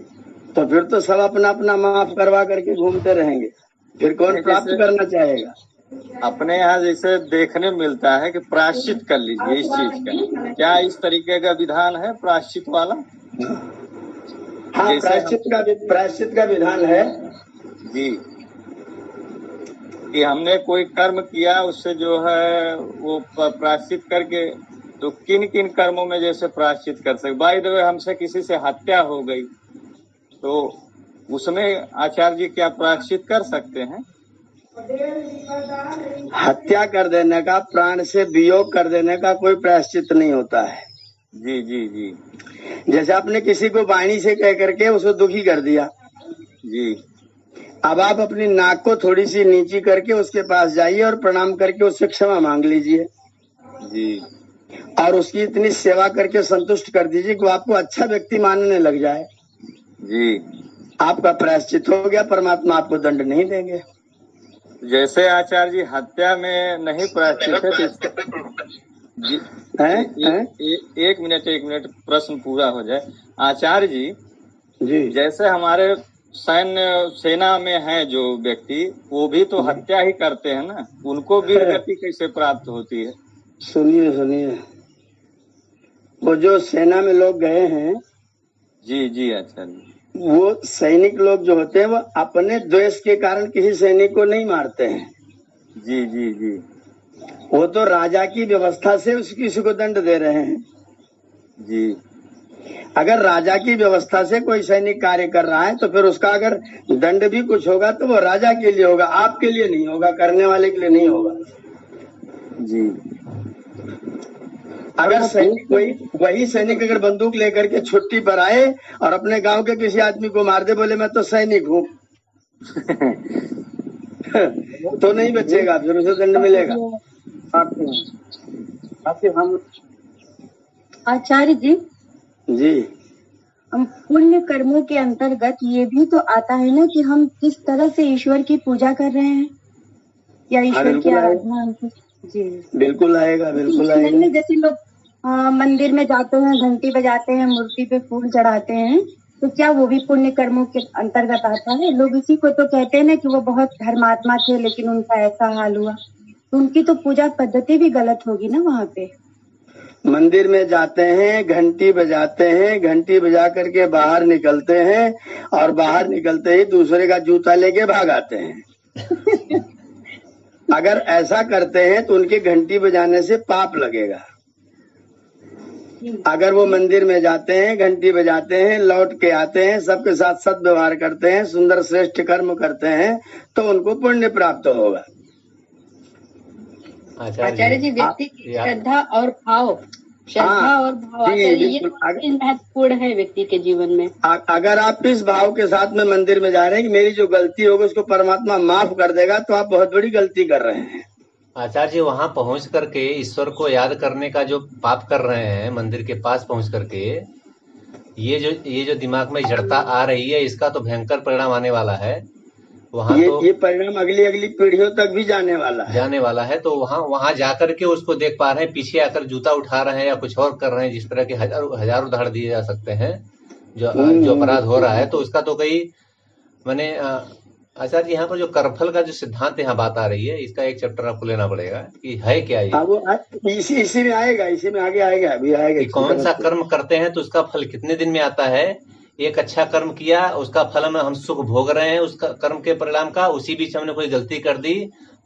तो फिर तो सब अपना अपना माफ करवा करके घूमते रहेंगे, फिर कौन प्राप्त करना चाहेगा? अपने यहाँ जैसे देखने मिलता है कि प्रायश्चित कर लीजिए इस चीज का, क्या इस तरीके का विधान है प्रायश्चित वाला? हाँ, प्रायश्चित का विधान है जी, कि हमने कोई कर्म किया उससे जो है वो प्रायश्चित करके, तो किन किन कर्मों में जैसे प्रायश्चित कर सकते? बाय द वे हमसे किसी से हत्या हो गई तो उसमें आचार्य जी क्या प्रायश्चित कर सकते हैं? हत्या कर देने का, प्राण से वियोग कर देने का कोई प्रायश्चित नहीं होता है। जी जी जी। जैसे आपने किसी को वाणी से कह करके उसको दुखी कर दिया जी, अब आप अपनी नाक को थोड़ी सी नीची करके उसके पास जाइए और प्रणाम करके उससे क्षमा मांग लीजिए जी, और उसकी इतनी सेवा करके संतुष्ट कर दीजिए कि वो आपको अच्छा व्यक्ति मानने लग जाए जी। आपका प्रायश्चित हो गया, परमात्मा आपको दंड नहीं देंगे। जैसे आचार्य जी हत्या में नहीं प्रायश्चित है तो जी एक मिनट प्रश्न पूरा हो जाए। आचार्य जी जैसे हमारे सेना में है जो व्यक्ति, वो भी तो हत्या ही करते हैं ना, उनको वीर गति कैसे प्राप्त होती है? सुनिए, वो जो सेना में लोग गए हैं जी जी आचार्य, वो सैनिक लोग जो होते हैं वो अपने द्वेष के कारण किसी सैनिक को नहीं मारते हैं। जी जी जी। वो तो राजा की व्यवस्था से किसी को दंड दे रहे हैं जी। अगर राजा की व्यवस्था से कोई सैनिक कार्य कर रहा है तो फिर उसका अगर दंड भी कुछ होगा तो वो राजा के लिए होगा, आपके लिए नहीं होगा, करने वाले के लिए नहीं होगा। जी। अगर सैनिक वही सैनिक अगर बंदूक लेकर के छुट्टी पर आए और अपने गांव के किसी आदमी को मार दे, बोले मैं तो सैनिक हूँ तो नहीं बचेगा, फिर उसे दंड मिलेगा। हम आचार्य जी हम पुण्य कर्मों के अंतर्गत ये भी तो आता है ना कि हम किस तरह से ईश्वर की पूजा कर रहे हैं या ईश्वर की आराधना। जी बिल्कुल आएगा। जैसे लोग मंदिर में जाते हैं, घंटी बजाते हैं, मूर्ति पे फूल चढ़ाते हैं, तो क्या वो भी पुण्य कर्मों के अंतर्गत आता है? लोग इसी को तो कहते हैं ना कि वो बहुत धर्मात्मा थे लेकिन उनका ऐसा हाल हुआ, तो उनकी तो पूजा पद्धति भी गलत होगी ना। वहाँ पे मंदिर में जाते हैं, घंटी बजाते हैं, घंटी बजा करके बाहर निकलते हैं और बाहर निकलते ही दूसरे का जूता लेके भाग आते हैं अगर ऐसा करते हैं तो उनके घंटी बजाने से पाप लगेगा। अगर वो मंदिर में जाते हैं, घंटी बजाते हैं, लौट के आते हैं, सबके साथ सद्व्यवहार करते हैं, सुंदर श्रेष्ठ कर्म करते हैं, तो उनको पुण्य प्राप्त होगा। आचार्य जी, व्यक्ति की श्रद्धा और भाव ये महत्वपूर्ण है व्यक्ति के जीवन में। अगर आप इस भाव के साथ में मंदिर में जा रहे हैं कि मेरी जो गलती होगी उसको परमात्मा माफ कर देगा, तो आप बहुत बड़ी गलती कर रहे हैं। आचार्य जी वहां पहुंच करके ईश्वर को याद करने का जो पाप कर रहे हैं, मंदिर के पास पहुंच करके ये जो दिमाग में जड़ता आ रही है, इसका तो भयंकर परिणाम आने वाला है। वहाँ तो ये परिणाम अगली पीढ़ियों तक भी जाने वाला है। तो वहाँ जाकर के उसको देख पा रहे हैं, पीछे आकर जूता उठा रहे हैं या कुछ और कर रहे हैं, जिस तरह के हजारों उदाहरण दिए जा सकते हैं जो अपराध हो रहा है। तो उसका तो कई मैंने आचार्य यहाँ पर जो कर्मफल का जो सिद्धांत यहाँ बात आ रही है, इसका एक चैप्टर आपको लेना पड़ेगा कि है क्या ये। वो इसी में आएगा, इसी में आगे आएगा, अभी आएगा। कौन सा कर्म करते हैं तो उसका फल कितने दिन में आता है। एक अच्छा कर्म किया, उसका फल में हम सुख भोग रहे हैं, उसका कर्म के परिणाम का। उसी बीच हमने कोई गलती कर दी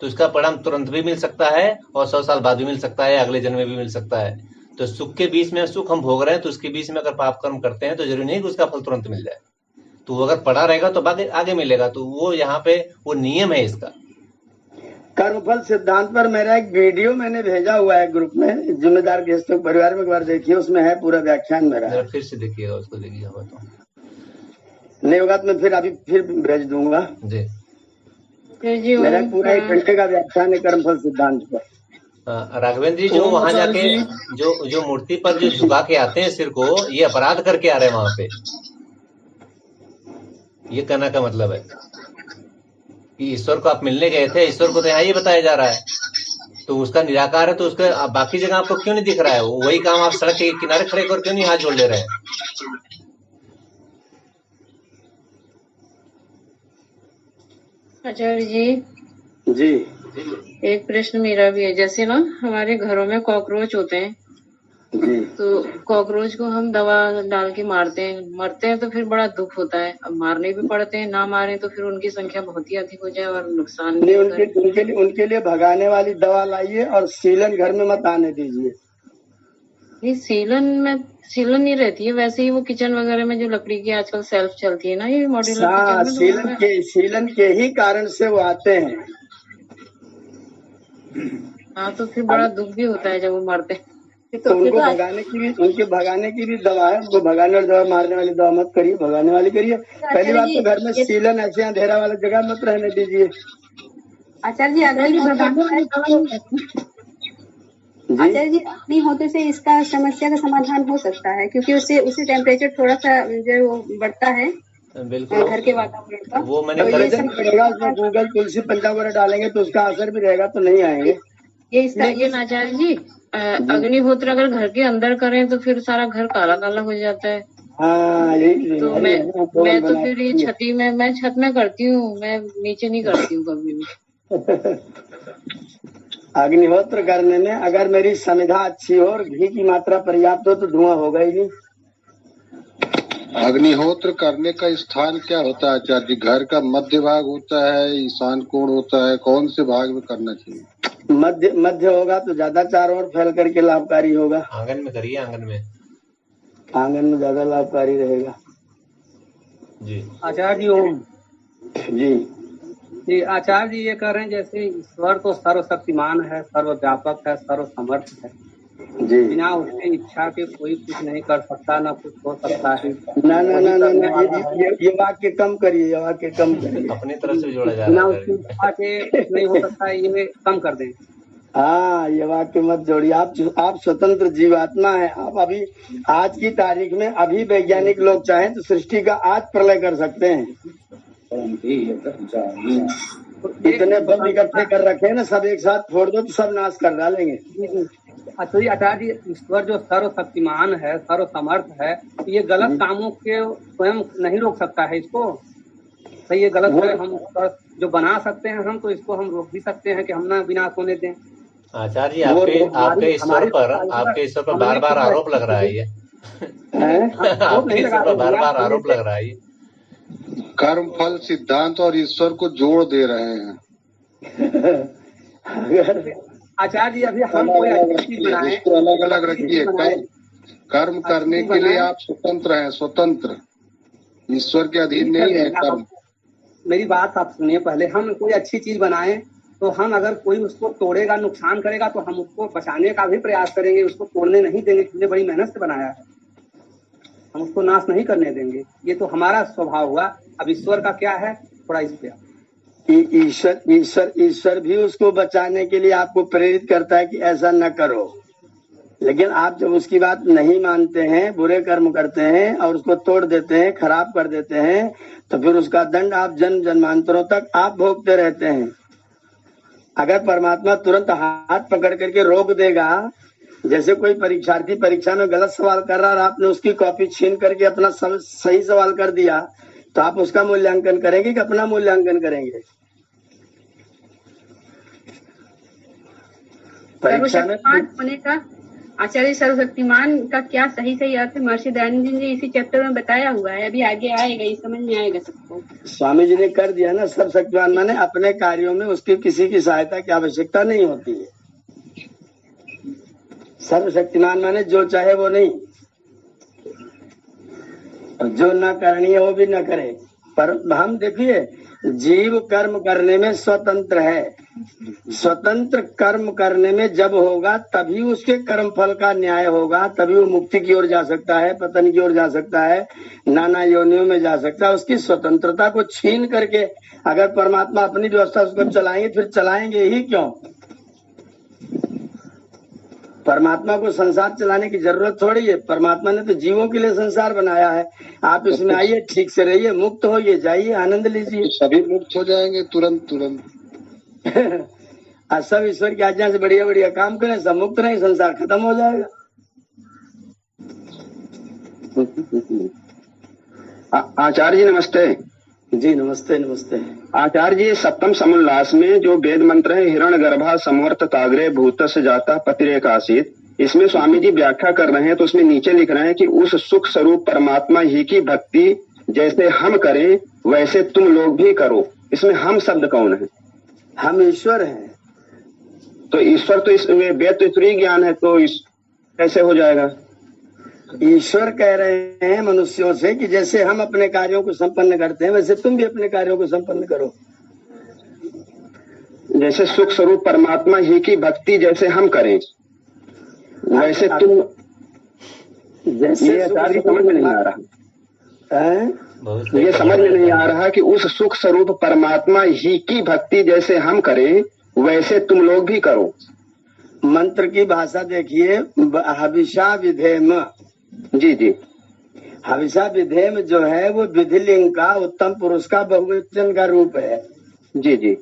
तो उसका परिणाम तुरंत भी मिल सकता है और 100 साल बाद भी मिल सकता है, अगले जन्म में भी मिल सकता है। तो सुख के बीच में सुख हम भोग रहे हैं, तो उसके बीच में अगर पाप कर्म करते हैं तो जरूरी नहीं कि उसका फल तुरंत मिल जाए। तो वो अगर पड़ा रहेगा तो आगे मिलेगा। तो वो यहाँ पे वो नियम है इसका। कर्मफल सिद्धांत पर मेरा एक वीडियो मैंने भेजा हुआ है ग्रुप में, जिम्मेदार गृहस्थों के परिवार में, एक बार देखिए, उसमें है पूरा व्याख्यान मेरा। फिर से देखिएगा, उसको देखिएगा तो नहीं होगा तो मैं फिर भेज दूंगा जी। मेरा पूरा 1 घंटे का व्याख्यान है कर्मफल सिद्धांत पर। राघवेंद्र जी जो वहाँ जाके जो मूर्ति पर जो झुका के आते हैं सिर को, ये अपराध करके आ रहे हैं वहाँ पे। ये कहना का मतलब है कि ईश्वर को आप मिलने गए थे, ईश्वर को तो यहाँ ये बताया जा रहा है, तो उसका निराकार है, तो उसका बाकी जगह आपको क्यों नहीं दिख रहा है? वही काम आप सड़क के किनारे खड़े कर क्यों नहीं हाथ जोड़ ले रहे हैं? आचार्य जी जी एक प्रश्न मेरा भी है। जैसे ना हमारे घरों में कॉकरोच होते हैं, जी तो कॉकरोच को हम दवा डाल के मारते हैं तो फिर बड़ा दुख होता है। अब मारने भी पड़ते हैं, ना मारे तो फिर उनकी संख्या बहुत ही अधिक हो जाए और नुकसान भी नहीं, होता है। उनके लिए भगाने वाली दवा लाइए और सीलन घर में मत आने दीजिए। नहीं, सीलन नहीं रहती है, वैसे ही वो किचन वगैरह में जो लकड़ी की आजकल सेल्फ चलती है ना, ये मॉड्यूलर हाँ, किचन में, तो सीलन के ही कारण से वो आते हैं। हाँ, तो फिर बड़ा दुख भी होता है जब वो मरते हैं। तो उनको भगाने की भी दवा है। उनको भगाने वाली दवा, मारने वाली दवा मत करिए, भगाने वाली करिए। पहली बात तो घर में सीलन ऐसे अंधेरा वाला जगह मत रहने दीजिए। आचार्य जी आचार्य जी अपनी होते से इसका समस्या का समाधान हो सकता है, क्योंकि उससे टेम्परेचर थोड़ा सा जो बढ़ता है बिल्कुल घर के वातावरण का। वो मैंने पड़ेगा उसमें गूगल तुलसी पंचामृत डालेंगे तो उसका असर भी रहेगा, तो नहीं आएंगे। लेकिन आचार्य जी अग्निहोत्र अगर घर के अंदर करें तो फिर सारा घर काला काला हो जाता है। हाँ, तो मैं तो फिर ये मैं छत में करती हूँ, मैं नीचे नहीं करती हूँ कभी भी। अग्निहोत्र करने में अगर मेरी समिधा अच्छी हो और घी की मात्रा पर्याप्त हो तो धुआं होगा ही नहीं। अग्निहोत्र करने का स्थान क्या होता है आचार्य जी? घर का मध्य भाग होता है, ईशान कोण होता है, कौन से भाग में करना चाहिए? मध्य होगा तो ज्यादा चारों ओर फैल करके लाभकारी होगा। आंगन में करिए, आंगन में ज्यादा लाभकारी रहेगा। जी आचार्य जी ओम जी आचार्य जी ये कह रहे हैं जैसे ईश्वर तो सर्वशक्तिमान है, सर्वव्यापक है, सर्वसमर्थ है जी, बिना उसके इच्छा के कोई कुछ नहीं कर सकता, ना कुछ हो सकता है। ना ये वाक्य कम करिए, अपनी तरफ से जोड़ा जा बिना रहा उसकी इच्छा के कुछ नहीं हो सकता है, ये कम कर दें। हाँ, ये वाक्य मत जोड़िए। आप स्वतंत्र जीवात्मा है। आप अभी आज की तारीख में अभी वैज्ञानिक लोग चाहें तो सृष्टि का आज प्रलय कर सकते हैं। इतने बम इकट्ठे कर रखे हैं ना, सब एक साथ फोड़ दो तो सब नाश कर डालेंगे। अच्छा जी आचार्य जी, ईश्वर जो सर्वशक्तिमान है, सर्वसमर्थ है, ये गलत कामों के स्वयं नहीं रोक सकता है इसको? तो ये गलत है, हम जो बना सकते हैं हम, तो इसको हम रोक भी सकते हैं कि हम ना विनाश होने दें। आचार्य जी आपके ईश्वर पर बार बार आरोप लग रहा है ये। आपके ईश्वर पर बार बार आरोप लग रहा है ये। कर्म फल सिद्धांत और ईश्वर को जोड़ दे रहे हैं। आचार्य जी अभी हम कोई अच्छी चीज बनाए, इसको अलग अलग रखिए। कर्म करने के लिए आप स्वतंत्र हैं, स्वतंत्र, ईश्वर के अधीन नहीं है कर्म। मेरी बात आप सुनिए पहले। हम कोई अच्छी चीज बनाए तो हम अगर कोई उसको तोड़ेगा, नुकसान करेगा, तो हम उसको बचाने का भी प्रयास करेंगे, उसको तोड़ने नहीं देंगे। हमने बड़ी मेहनत से बनाया है, हम उसको नाश नहीं करने देंगे। ये तो हमारा स्वभाव हुआ। अब ईश्वर का क्या है, थोड़ा इस पे ईश्वर भी उसको बचाने के लिए आपको प्रेरित करता है कि ऐसा न करो, लेकिन आप जब उसकी बात नहीं मानते हैं, बुरे कर्म करते हैं और उसको तोड़ देते हैं, खराब कर देते हैं, तो फिर उसका दंड आप जन्म जन्मांतरों तक आप भोगते रहते हैं। अगर परमात्मा तुरंत हाथ पकड़ करके रोक देगा, जैसे कोई परीक्षार्थी परीक्षा में गलत सवाल कर रहा और आपने उसकी कॉपी छीन करके अपना सही सवाल कर दिया, तो आप उसका मूल्यांकन करेंगे कि अपना मूल्यांकन करेंगे? परीक्षा में होने का आचार्य सर्वशक्तिमान का क्या सही अर्थ महर्षि दयानंद जी ने इसी चैप्टर में बताया हुआ है। अभी आगे आएगा, ये समझ में आएगा सबको। स्वामी जी ने कर दिया ना, सर्वशक्तिमान माने अपने कार्यों में उसकी किसी की सहायता की आवश्यकता नहीं होती है। सर्वशक्तिमान माने जो चाहे वो नहीं, जो न करनी है वो भी न करे। पर हम देखिए, जीव कर्म करने में स्वतंत्र है। स्वतंत्र कर्म करने में जब होगा तभी उसके कर्म फल का न्याय होगा, तभी वो मुक्ति की ओर जा सकता है, पतन की ओर जा सकता है, नाना योनियों में जा सकता है। उसकी स्वतंत्रता को छीन करके अगर परमात्मा अपनी व्यवस्था उसको चलाएंगे, फिर चलाएंगे ही क्यों? परमात्मा को संसार चलाने की जरूरत थोड़ी है। परमात्मा ने तो जीवों के लिए संसार बनाया है। आप इसमें आइए, ठीक से रहिए, मुक्त होइए, जाइए, आनंद लीजिए। सभी मुक्त हो जाएंगे तुरंत तुरंत। आज सब ईश्वर की आज्ञा से बढ़िया बढ़िया काम करें, सब मुक्त रहें, संसार खत्म हो जाएगा। आचार्य जी नमस्ते। जी नमस्ते नमस्ते। आचार्य जी, सप्तम समुल्लास में जो वेद मंत्र है हिरण्यगर्भा समवर्त ताग्रे भूतस्य जाता पतिरेक आसीत, इसमें स्वामी जी व्याख्या कर रहे हैं तो उसमें नीचे लिख रहे हैं कि उस सुख स्वरूप परमात्मा ही की भक्ति जैसे हम करें वैसे तुम लोग भी करो। इसमें हम शब्द कौन है? हम ईश्वर हैं। तो ईश्वर तो इस वेद तो ईश्वरीय ज्ञान है, तो इस कैसे हो जाएगा? ईश्वर कह रहे हैं मनुष्यों से कि जैसे हम अपने कार्यों को संपन्न करते हैं वैसे तुम भी अपने कार्यों को संपन्न करो। जैसे सुख स्वरूप परमात्मा ही की भक्ति जैसे हम करें वैसे तुम, जैसे ये आचार्य समझ में नहीं आ रहा है। ये समझ में नहीं आ रहा कि उस सुख स्वरूप परमात्मा ही की भक्ति जैसे हम करें वैसे तुम लोग भी करो। मंत्र की भाषा देखिए, हविषा विधेम। जी जी। हविषा विधेम जो है वो विधिलिंग का उत्तम पुरुष का बहुवचन का रूप है। जी जी।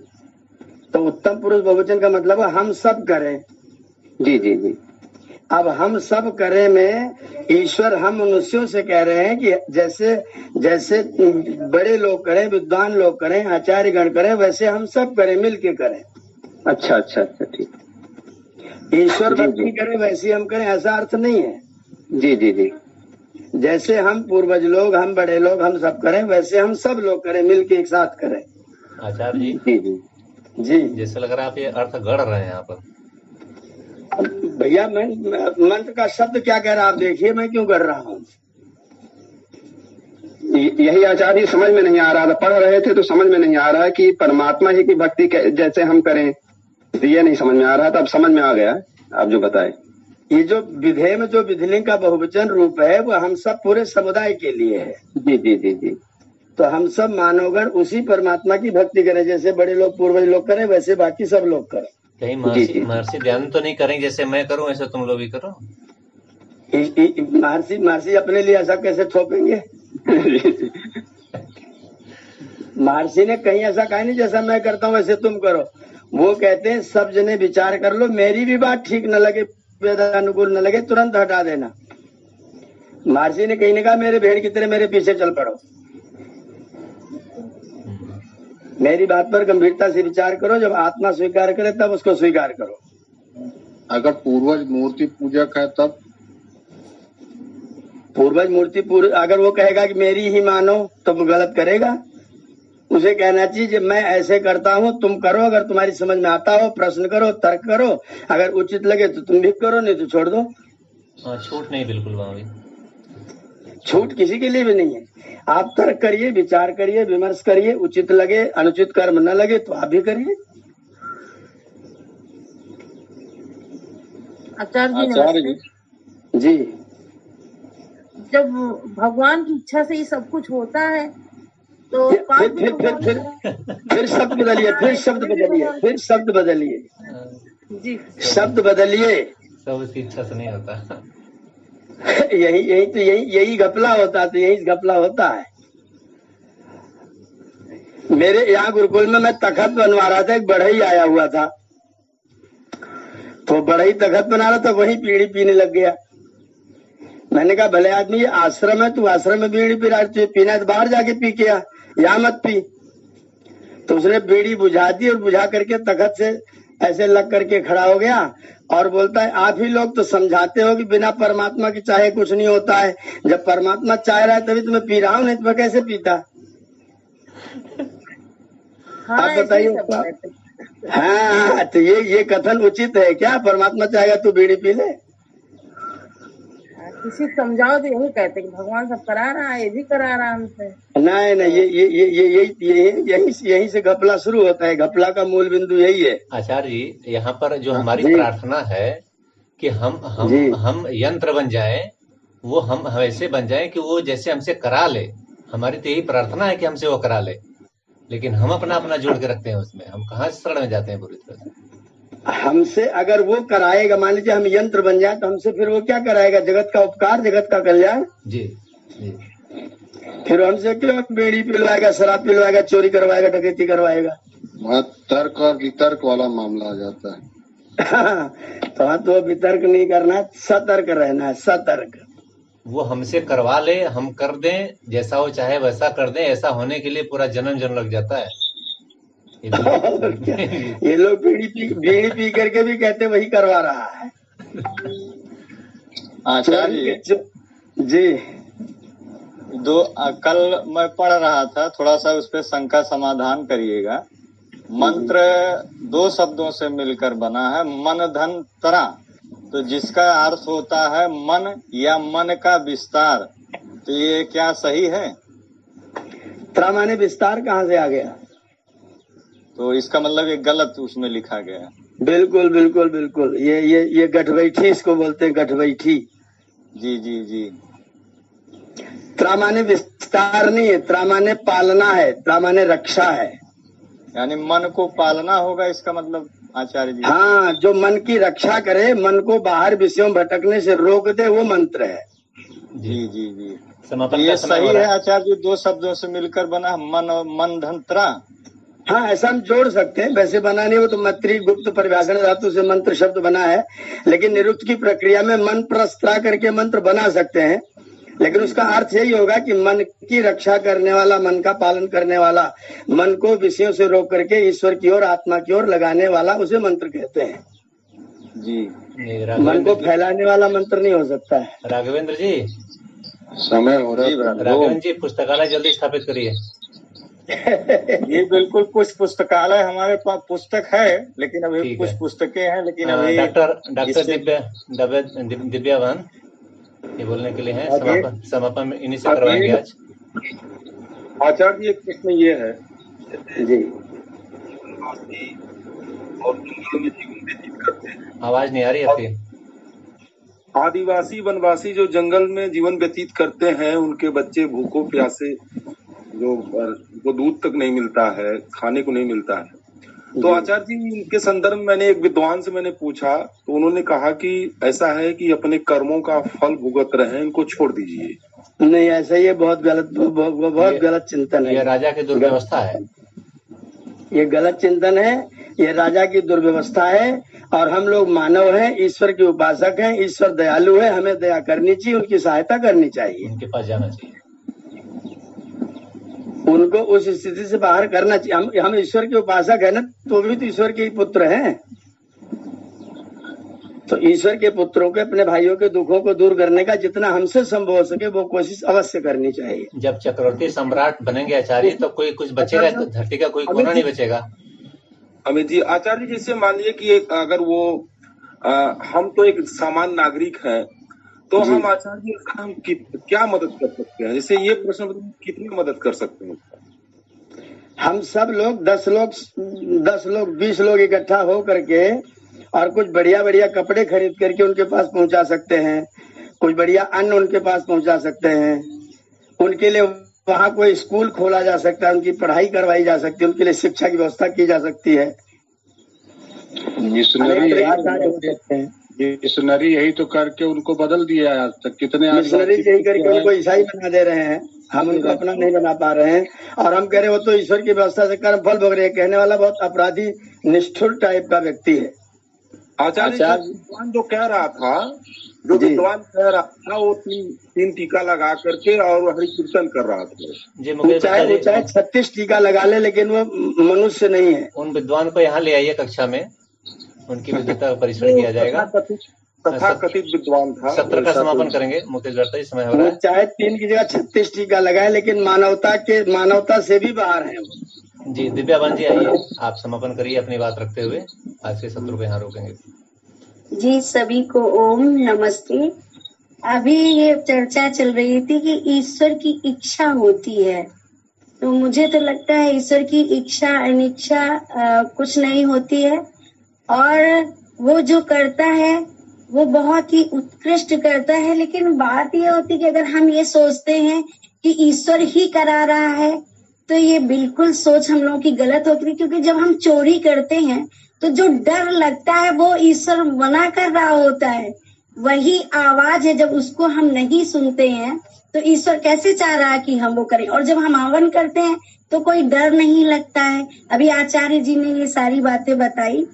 तो उत्तम पुरुष बहुवचन का मतलब हम सब करें। जी जी जी। अब हम सब करें में ईश्वर हम मनुष्यों से कह रहे हैं कि जैसे जैसे बड़े लोग करें, विद्वान लोग करें, आचार्य गण करें, वैसे हम सब करें, मिल के करें। अच्छा अच्छा अच्छा, ठीक। ईश्वर भक्ति करें वैसे हम करें, ऐसा अर्थ नहीं है। जी जी जी। जैसे हम पूर्वज लोग, हम बड़े लोग, हम सब करें वैसे हम सब लोग करें, मिल के एक साथ करें। आचार्य जी। जी जी जी। जैसे लग रहा है आप ये अर्थ गढ़ रहे हैं यहाँ पर। भैया मैं मंत्र का शब्द क्या कह रहा है आप देखिए, मैं क्यों कर रहा हूँ। यही आचार्य समझ में नहीं आ रहा था, पढ़ रहे थे तो समझ में नहीं आ रहा कि परमात्मा ही की भक्ति जैसे हम करें, तो ये नहीं समझ में आ रहा था, अब समझ में आ गया आप जो बताए। ये जो विधेय में जो विधिलिंग का बहुवचन रूप है वो हम सब पूरे समुदाय के लिए है। जी जी जी जी। तो हम सब मानवगण उसी परमात्मा की भक्ति करें, जैसे बड़े लोग पूर्वज लोग करें वैसे बाकी सब लोग करें। कहीं महर्षि ध्यान तो नहीं करेंगे जैसे मैं करूं ऐसे तुम लोग भी करो। महर्षि अपने लिए ऐसा कैसे थोपेंगे? महर्षि ने कहीं ऐसा कहा नहीं जैसा मैं करता हूँ वैसे तुम करो। वो कहते हैं सब जने विचार कर लो, मेरी भी बात ठीक न लगे, वेदानुकूल न लगे, तुरंत हटा देना। महर्षि ने कहीं ने कहा मेरे भेड़ की तरह मेरे पीछे चल पड़ो, मेरी बात पर गंभीरता से विचार करो, जब आत्मा स्वीकार करे तब उसको स्वीकार करो। अगर पूर्वज मूर्ति पूजक है तब? पूर्वज मूर्ति अगर वो कहेगा कि मेरी ही मानो तो वो गलत करेगा। उसे कहना चाहिए जब मैं ऐसे करता हूँ तुम करो, अगर तुम्हारी समझ में आता हो प्रश्न करो, तर्क करो, अगर उचित लगे तो तुम भी करो, नहीं तो छोड़ दो। छूट नहीं बिल्कुल वहाँ भी, छूट किसी के लिए भी नहीं है। आप तर्क करिए, विचार करिए, विमर्श करिए, उचित लगे, अनुचित कर्म न लगे तो आप भी करिए। आचार्य जी। जब भगवान की इच्छा से ही सब कुछ होता है तो फिर शब्द बदलिए, फिर शब्द बदलिए, फिर शब्द बदलिए जी, शब्द बदलिए। सब उसकी इच्छा से नहीं होता। यही घपला होता है, तो यही घपला होता है। मेरे यहाँ गुरुकुल में मैं तखत बनवा रहा था, एक बढ़ई आया हुआ था, तो बढ़ई तखत बना रहा था, वही बीड़ी पीने लग गया। मैंने कहा भले आदमी ये आश्रम है, तू आश्रम में बीड़ी पी रहा है, पीना है तो बाहर जाके पी के आ, यहाँ मत पी। तो उसने बीड़ी बुझा दी और बुझा करके तखत से ऐसे लग करके खड़ा हो गया और बोलता है आप ही लोग तो समझाते हो कि बिना परमात्मा के चाहे कुछ नहीं होता है, जब परमात्मा चाह रहा है तभी तो मैं पी रहा हूँ, नहीं तो मैं कैसे पीता। हाँ, आप बताइए। हाँ, तो ये कथन उचित है क्या? परमात्मा चाहेगा तू बीड़ी पी ले? किसी समझाओ तो यही कहते कि भगवान सब करा रहा है, ये भी करा रहा है हमसे। नहीं, यही से घपला शुरू होता है। घपला का मूल बिंदु यही है। आचार्य जी, यहाँ पर जो हमारी प्रार्थना है कि हम यंत्र बन जाएं, वो हम वैसे बन जाएं कि वो जैसे हमसे करा ले। हमारी तो यही प्रार्थना है कि हमसे वो करा ले, लेकिन हम अपना जोड़ के रखते हैं उसमें। हम कहाँ शरण में जाते हैं पूरी तरह से। हमसे अगर वो कराएगा, मान लीजिए हम यंत्र बन जाए, तो हमसे फिर वो क्या कराएगा? जगत का उपकार, जगत का कल्याण। जी जी। फिर हमसे क्यों बीड़ी पिलवाएगा, शराब पिलवाएगा, चोरी करवाएगा, डकैती करवाएगा? वहाँ तर्क और वितर्क वाला मामला आ जाता है। तो हाँ, तो वितर्क नहीं करना है, सतर्क रहना है, सतर्क। वो हमसे करवा ले, हम कर दें, जैसा वो चाहे वैसा कर दें, ऐसा होने के लिए पूरा जन्म जन्म लग जाता है। ये लोग बीड़ी पी करके भी कहते वही करवा रहा है। आचार्य जी, कल मैं पढ़ रहा था, थोड़ा सा उस पर शंका समाधान करिएगा। मंत्र 2 शब्दों से मिलकर बना है, मन धन तरा, तो जिसका अर्थ होता है मन या मन का विस्तार, तो ये क्या सही है? तरा माने विस्तार कहाँ से आ गया? तो इसका मतलब ये गलत उसमें लिखा गया। बिल्कुल बिल्कुल बिल्कुल, ये गठबैठी इसको बोलते हैं, गठबैठी। जी जी जी। त्रा माने विस्तार नहीं है, त्रा माने पालना है, त्रा माने रक्षा है। यानी मन को पालना होगा, इसका मतलब आचार्य जी? हाँ, जो मन की रक्षा करे, मन को बाहर विषयों भटकने से रोक दे, वो मंत्र है। जी जी जी। तो ये सही है आचार्य जी, 2 शब्दों से मिलकर बना मन धन त्रा। हाँ, ऐसा हम जोड़ सकते हैं, वैसे बना नहीं, वो तो मैत्री गुप्त परिभाषण धातु से मंत्र शब्द बना है, लेकिन निरुक्त की प्रक्रिया में मन प्रस्त्रा करके मंत्र बना सकते हैं, लेकिन उसका अर्थ यही होगा कि मन की रक्षा करने वाला, मन का पालन करने वाला, मन को विषयों से रोक करके ईश्वर की ओर, आत्मा की ओर लगाने वाला, उसे मंत्र कहते हैं जी। मन को फैलाने वाला मंत्र नहीं हो सकता है। राघवेंद्र जी, समय हो रहा है। राघवेंद्र जी, पुस्तकालय जल्दी स्थापित करिए। ये बिल्कुल कुछ पुस्तकालय हमारे पास पुस्तक है, लेकिन अभी कुछ पुस्तकें हैं, लेकिन अभी डॉक्टर दिव्यावन ये बोलने के लिए है, समापन इन्हीं से करवाएंगे आज। आचार्य जी, एक प्रश्न ये है जी, आवाज नहीं आ रही आपकी। आदिवासी वनवासी जो जंगल में जीवन व्यतीत करते हैं, उनके बच्चे भूखों प्यासे, जो दूध तक नहीं मिलता है, खाने को नहीं मिलता है, तो आचार्य जी इनके संदर्भ में मैंने एक विद्वान से मैंने पूछा, तो उन्होंने कहा कि ऐसा है कि अपने कर्मों का फल भुगत रहे हैं, इनको छोड़ दीजिए। नहीं, ऐसा ये बहुत गलत चिंतन है। ये राजा की दुर्व्यवस्था है, ये गलत चिंतन है, ये राजा की दुर्व्यवस्था है। और हम लोग मानव हैं, ईश्वर के उपासक हैं, ईश्वर दयालु है, हमें दया करनी चाहिए, उनकी सहायता करनी चाहिए, उनके पास जाना चाहिए, उनको उस स्थिति से बाहर करना चाहिए। हम ईश्वर के उपासक है ना, तो भी तो ईश्वर के पुत्र हैं, तो ईश्वर के पुत्रों के, अपने भाइयों के दुखों को दूर करने का जितना हमसे संभव हो सके वो कोशिश अवश्य करनी चाहिए। जब चक्रवर्ती सम्राट बनेंगे आचार्य, तो कोई कुछ बचेगा, तो धरती का कोई कोना नहीं बचेगा। अमित जी, आचार्य जी, जैसे मान लीजिए कि अगर वो हम तो एक सामान्य नागरिक हैं, तो हम आचार्य जी हम क्या मदद कर सकते हैं? जैसे ये प्रश्न, कितनी मदद कर सकते हैं? हम सब लोग 10 लोग 20 लोग इकट्ठा हो करके और कुछ बढ़िया बढ़िया कपड़े खरीद करके उनके पास पहुंचा सकते हैं, कुछ बढ़िया अन्न उनके पास पहुंचा सकते हैं, उनके लिए वहाँ कोई स्कूल खोला जा सकता है, उनकी पढ़ाई करवाई जा सकती है, उनके लिए शिक्षा की व्यवस्था की जा सकती है। मिशनरी यही तो करके उनको बदल दिया है। आज तक कितने मिशनरी यही करके उनको ईसाई बना दे रहे हैं, हम उनको अपना नहीं बना पा रहे हैं। और हम कह रहे वो तो ईश्वर की व्यवस्था से कर्म फल भोग रहे हैं। कहने वाला बहुत अपराधी निष्ठुर टाइप का व्यक्ति है। आचार्य विद्वान जो कह रहा था, वो तीन टीका लगा करके और हरि कीर्तन कर रहा था। चाहे 36 टीका लगा ले, लेकिन वो मनुष्य नहीं है। उन विद्वान को यहाँ ले आइए कक्षा में, उनकी विद्वता का परीक्षण किया जाएगा। तथा कथित विद्वान था। सत्र का समापन करेंगे मुकेश दत्ता जी, समय हो रहा है। चाहे 3 की जगह 36 टीका लगाए, लेकिन मानवता से भी बाहर है वो। जी, दिव्याबन जी आइए, आप समापन करिए अपनी बात रखते हुए। आज के सत्र को यहाँ रोकेंगे। जी, सभी को ओम नमस्ते। अभी ये चर्चा चल रही थी कि ईश्वर की इच्छा होती है, तो मुझे तो लगता है ईश्वर की इच्छा अनिच्छा कुछ नहीं होती है, और वो जो करता है वो बहुत ही उत्कृष्ट करता है। लेकिन बात ये होती है कि अगर हम ये सोचते हैं कि ईश्वर ही करा रहा है, तो ये बिल्कुल सोच हम लोगों की गलत होती है। क्योंकि जब हम चोरी करते हैं तो जो डर लगता है वो ईश्वर मना कर रहा होता है, वही आवाज है। जब उसको हम नहीं सुनते हैं तो ईश्वर कैसे चाह रहा है कि हम वो करें। और जब हम हवन करते हैं तो कोई डर नहीं लगता है। अभी आचार्य जी ने ये सारी बातें बताई,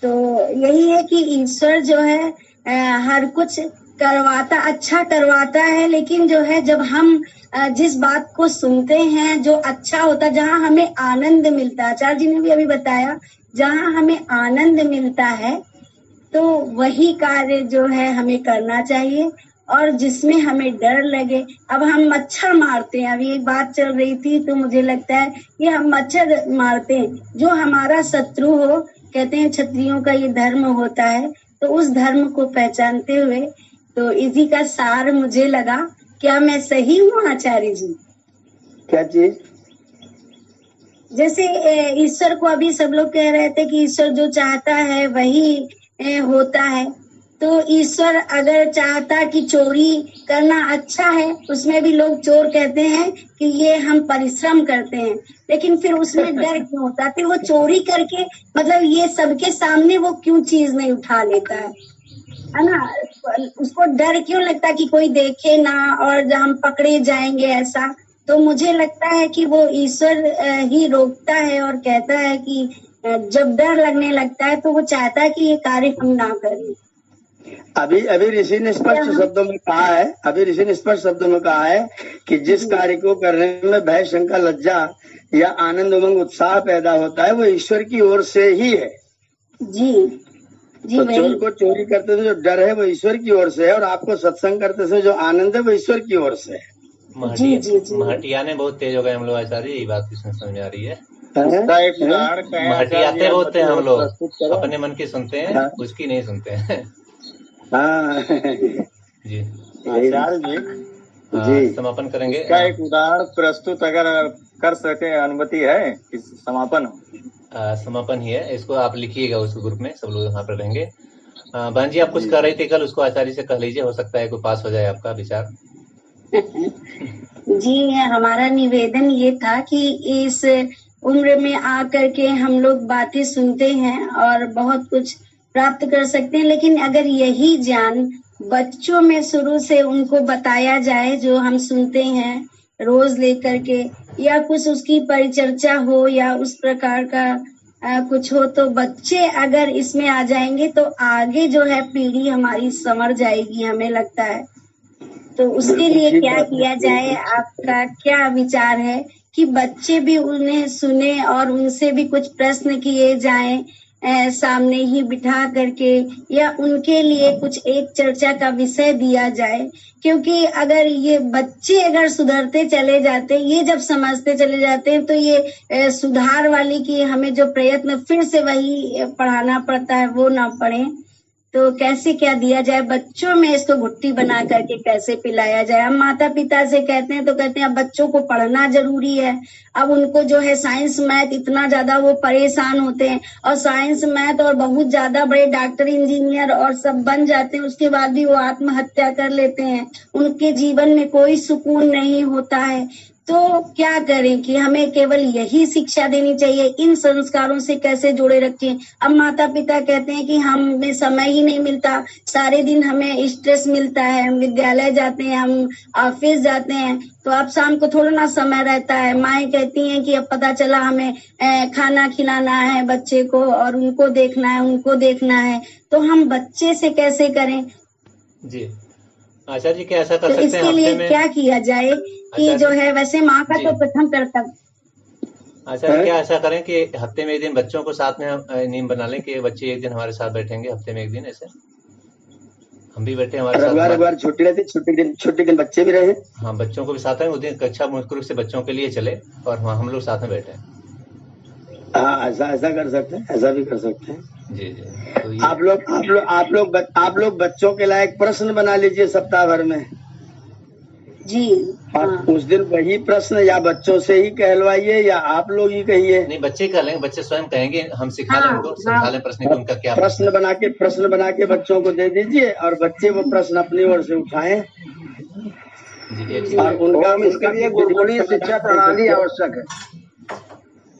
तो यही है कि ईश्वर जो है हर कुछ करवाता, अच्छा करवाता है, लेकिन जो है जब हम जिस बात को सुनते हैं जो अच्छा होता है, जहाँ हमें आनंद मिलता है, आचार्य जी ने भी अभी बताया, जहाँ हमें आनंद मिलता है तो वही कार्य जो है हमें करना चाहिए। और जिसमें हमें डर लगे, अब हम मच्छर मारते हैं, अभी एक बात चल रही थी तो मुझे लगता है कि हम मच्छर मारते हैं, जो हमारा शत्रु हो, कहते हैं क्षत्रियों का ये धर्म होता है, तो उस धर्म को पहचानते हुए, तो इसी का सार मुझे लगा। क्या मैं सही हूँ आचार्य जी? क्या चीज? जैसे ईश्वर को अभी सब लोग कह रहे थे कि ईश्वर जो चाहता है वही होता है, तो ईश्वर अगर चाहता कि चोरी करना अच्छा है, उसमें भी लोग चोर कहते हैं कि ये हम परिश्रम करते हैं, लेकिन फिर उसमें डर क्यों होता है? फिर वो चोरी करके मतलब ये सबके सामने वो क्यों चीज नहीं उठा लेता है ना? उसको डर क्यों लगता है कि कोई देखे ना और हम पकड़े जाएंगे ऐसा? तो मुझे लगता है कि वो ईश्वर ही रोकता है और कहता है कि जब डर लगने लगता है तो वो चाहता है कि ये कार्य हम ना करें। अभी ऋषि ने स्पष्ट शब्दों में कहा है, अभी ऋषि ने स्पष्ट शब्दों में कहा है कि जिस कार्य को करने में भय, शंका, लज्जा या आनंद, उमंग, उत्साह पैदा होता है वो ईश्वर की ओर से ही है। जी जी, तो चोर को चोरी करते से जो डर है वो ईश्वर की ओर से है, और आपको सत्संग करते से जो आनंद है वो ईश्वर की ओर से है। महटिया ने बहुत तेज हो गए हम लोग आचार्य, यही बात इसमें समझ आ रही है। महटियाते बहुत हैं हम लोग, अपने मन की सुनते हैं, उसकी नहीं सुनते हैं। जी आचार्य जी, समापन करेंगे। इसका एक उदाहरण प्रस्तुत अगर कर सके, अनुमति है कि समापन हो? समापन ही है, इसको आप लिखिएगा उस ग्रुप में, सब लोग यहाँ पर रहेंगे। बहन जी आप कुछ कर रही थी कल, उसको आचार्य से कह लीजिए, हो सकता है कोई पास हो जाए आपका विचार। जी, हमारा निवेदन ये था कि इस उम्र में आकर के हम लोग बातें सुनते हैं और बहुत कुछ प्राप्त कर सकते हैं, लेकिन अगर यही ज्ञान बच्चों में शुरू से उनको बताया जाए, जो हम सुनते हैं रोज लेकर के, या कुछ उसकी परिचर्चा हो या उस प्रकार का कुछ हो, तो बच्चे अगर इसमें आ जाएंगे तो आगे जो है पीढ़ी हमारी संवर जाएगी, हमें लगता है। तो उसके लिए क्या किया जाए, आपका क्या विचार है कि बच्चे भी उन्हें सुने और उनसे भी कुछ प्रश्न किए जाएं सामने ही बिठा करके, या उनके लिए कुछ एक चर्चा का विषय दिया जाए? क्योंकि अगर ये बच्चे अगर सुधरते चले जाते, ये जब समझते चले जाते हैं, तो ये सुधार वाली की हमें जो प्रयत्न फिर से वही पढ़ाना पड़ता है वो ना पढ़े। तो कैसे क्या दिया जाए बच्चों में, इसको घुट्टी बना करके कैसे पिलाया जाए? हम माता पिता से कहते हैं तो कहते हैं अब बच्चों को पढ़ना जरूरी है। अब उनको जो है साइंस मैथ इतना ज्यादा वो परेशान होते हैं, और साइंस मैथ और बहुत ज्यादा बड़े डॉक्टर इंजीनियर और सब बन जाते हैं, उसके बाद भी वो आत्महत्या कर लेते हैं, उनके जीवन में कोई सुकून नहीं होता है। तो क्या करें कि हमें केवल यही शिक्षा देनी चाहिए, इन संस्कारों से कैसे जोड़े रखें? अब माता पिता कहते हैं कि हमें समय ही नहीं मिलता, सारे दिन हमें स्ट्रेस मिलता है, हम विद्यालय जाते हैं, हम ऑफिस जाते हैं, तो अब शाम को थोड़ा ना समय रहता है। माएँ कहती हैं कि अब पता चला हमें खाना खिलाना है बच्चे को और उनको देखना है, उनको देखना है, तो हम बच्चे से कैसे करें? जी आचार्य जी क्या ऐसा कर तो सकते हैं? इसके लिए क्या किया जाए कि जो है, वैसे माँ का तो प्रथम कर्तव्य। आचार्य क्या ऐसा करें कि हफ्ते में एक दिन बच्चों को साथ में हम नियम बना लें कि बच्चे एक दिन हमारे साथ बैठेंगे, हफ्ते में एक दिन, ऐसे हम भी बैठे हमारे साथ। एक बार छुट्टी रहती, छुट्टी दिन बच्चे भी रहे। हाँ, बच्चों को भी साथ है, उस दिन कक्षा मुख्य रूप से बच्चों के लिए चले और हम लोग साथ में बैठे। हाँ, ऐसा कर सकते हैं, ऐसा भी कर सकते हैं। जी जी, तो आप लोग बच्चों के लायक प्रश्न बना लीजिए सप्ताह भर में। जी और उस दिन वही प्रश्न या बच्चों से ही कहलवाइए या आप लोग ही कहिए। नहीं, बच्चे कह लेंगे, बच्चे स्वयं कहेंगे, हम सिखा लें उनको, समझा लें प्रश्न की उनका क्या प्रश्न बना के बच्चों को दे दीजिए और बच्चे वो प्रश्न अपनी ओर से उठाएं। जी, और उनका इसके लिए गुरुकुलीय शिक्षा प्रणाली आवश्यक है।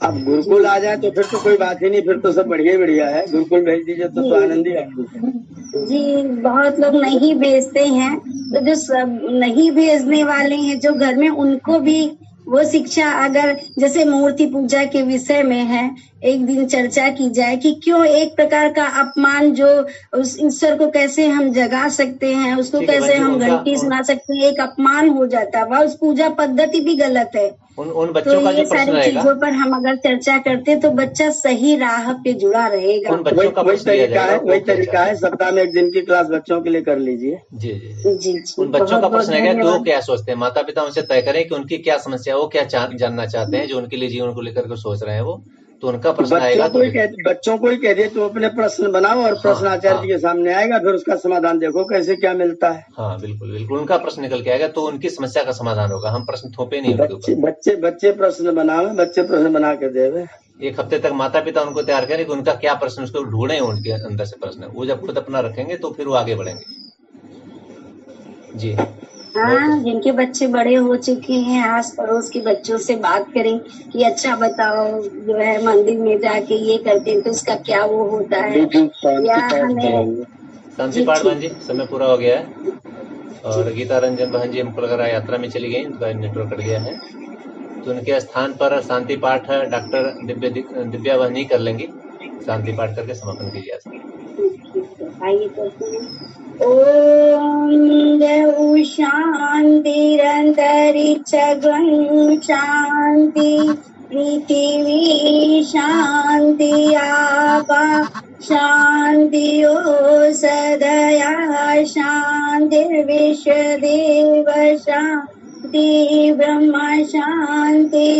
अब गुरुकुल आ जाए तो फिर तो कोई बात ही नहीं, फिर तो सब बढ़िया बढ़िया है। गुरुकुल भेज दीजिए तो आनंद ही आनंद। जी बहुत लोग नहीं भेजते हैं, तो जो सब नहीं भेजने वाले हैं जो घर में, उनको भी वो शिक्षा अगर जैसे मूर्ति पूजा के विषय में है, एक दिन चर्चा की जाए कि क्यों एक प्रकार का अपमान जो उस ईश्वर को कैसे हम जगा सकते हैं, उसको कैसे हम घंटी सुना सकते हैं, एक अपमान हो जाता है, वह उस पूजा पद्धति भी गलत है। उन बच्चों तो का ये जो प्रश्न सारी रहेगा, चीजों पर हम अगर चर्चा करते तो बच्चा सही राह पे जुड़ा रहेगा। उन बच्चों का वही प्रश्न लिया तरीका है, जाएगा। वही तरीका है। सप्ताह में एक दिन की क्लास बच्चों के लिए कर लीजिए। जी जी जी। जी जी उन बच्चों का बहुत प्रश्न रहेगा कि वो धन्यवाद। क्या सोचते हैं, माता पिता उनसे तय करें कि उनकी क्या समस्या है, वो क्या जानना चाहते हैं, जो उनके लिए जीवन को लेकर के सोच रहे हैं वो, तो उनका प्रश्न आएगा। तो बच्चों को ही कह दिए तो अपने प्रश्न बनाओ और प्रश्न आचार्य जी के सामने आएगा, फिर उसका समाधान देखो कैसे क्या मिलता है। हाँ बिल्कुल बिल्कुल, उनका प्रश्न निकल के आएगा तो उनकी समस्या का समाधान होगा। हम प्रश्न थोपे नहीं उनके ऊपर। बच्चे प्रश्न बनावे, बच्चे प्रश्न बना के देवे। एक हफ्ते तक माता पिता उनको तैयार करें कि उनका क्या प्रश्न, उसको ढूंढे उनके अंदर से प्रश्न। वो जब खुद अपना रखेंगे तो फिर वो आगे बढ़ेंगे। जी हाँ, जिनके बच्चे बड़े हो चुके हैं, आस पड़ोस के बच्चों से बात करें कि अच्छा बताओ, जो है मंदिर में जाके ये करते हैं तो उसका क्या वो होता है, या हमें शांति पाठ बहन जी, समय पूरा हो गया है। और गीता रंजन बहन जी हमको लग रहा है यात्रा में चली गई, उनका नेटवर्क कट गया है, तो उनके स्थान पर शांति पाठ डॉक्टर दिव्या बहन ही कर लेंगी। शांति पाठ करके समापन कीजिए। आइए करते हैं। ओम देव शांतिरंतरिक्ष गण शांति, पृथ्वी शांति, आकाश शांति, सदया शांतिर्विश्वदेव शांति, ब्रह्म शांति,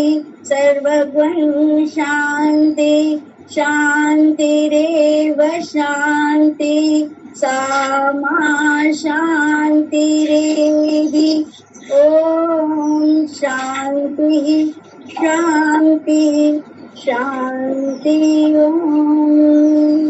सर्वगुण शांति, शांतिरेव शांति, सामा शांतिरेधि। ओम शांति शांति शांति। ओम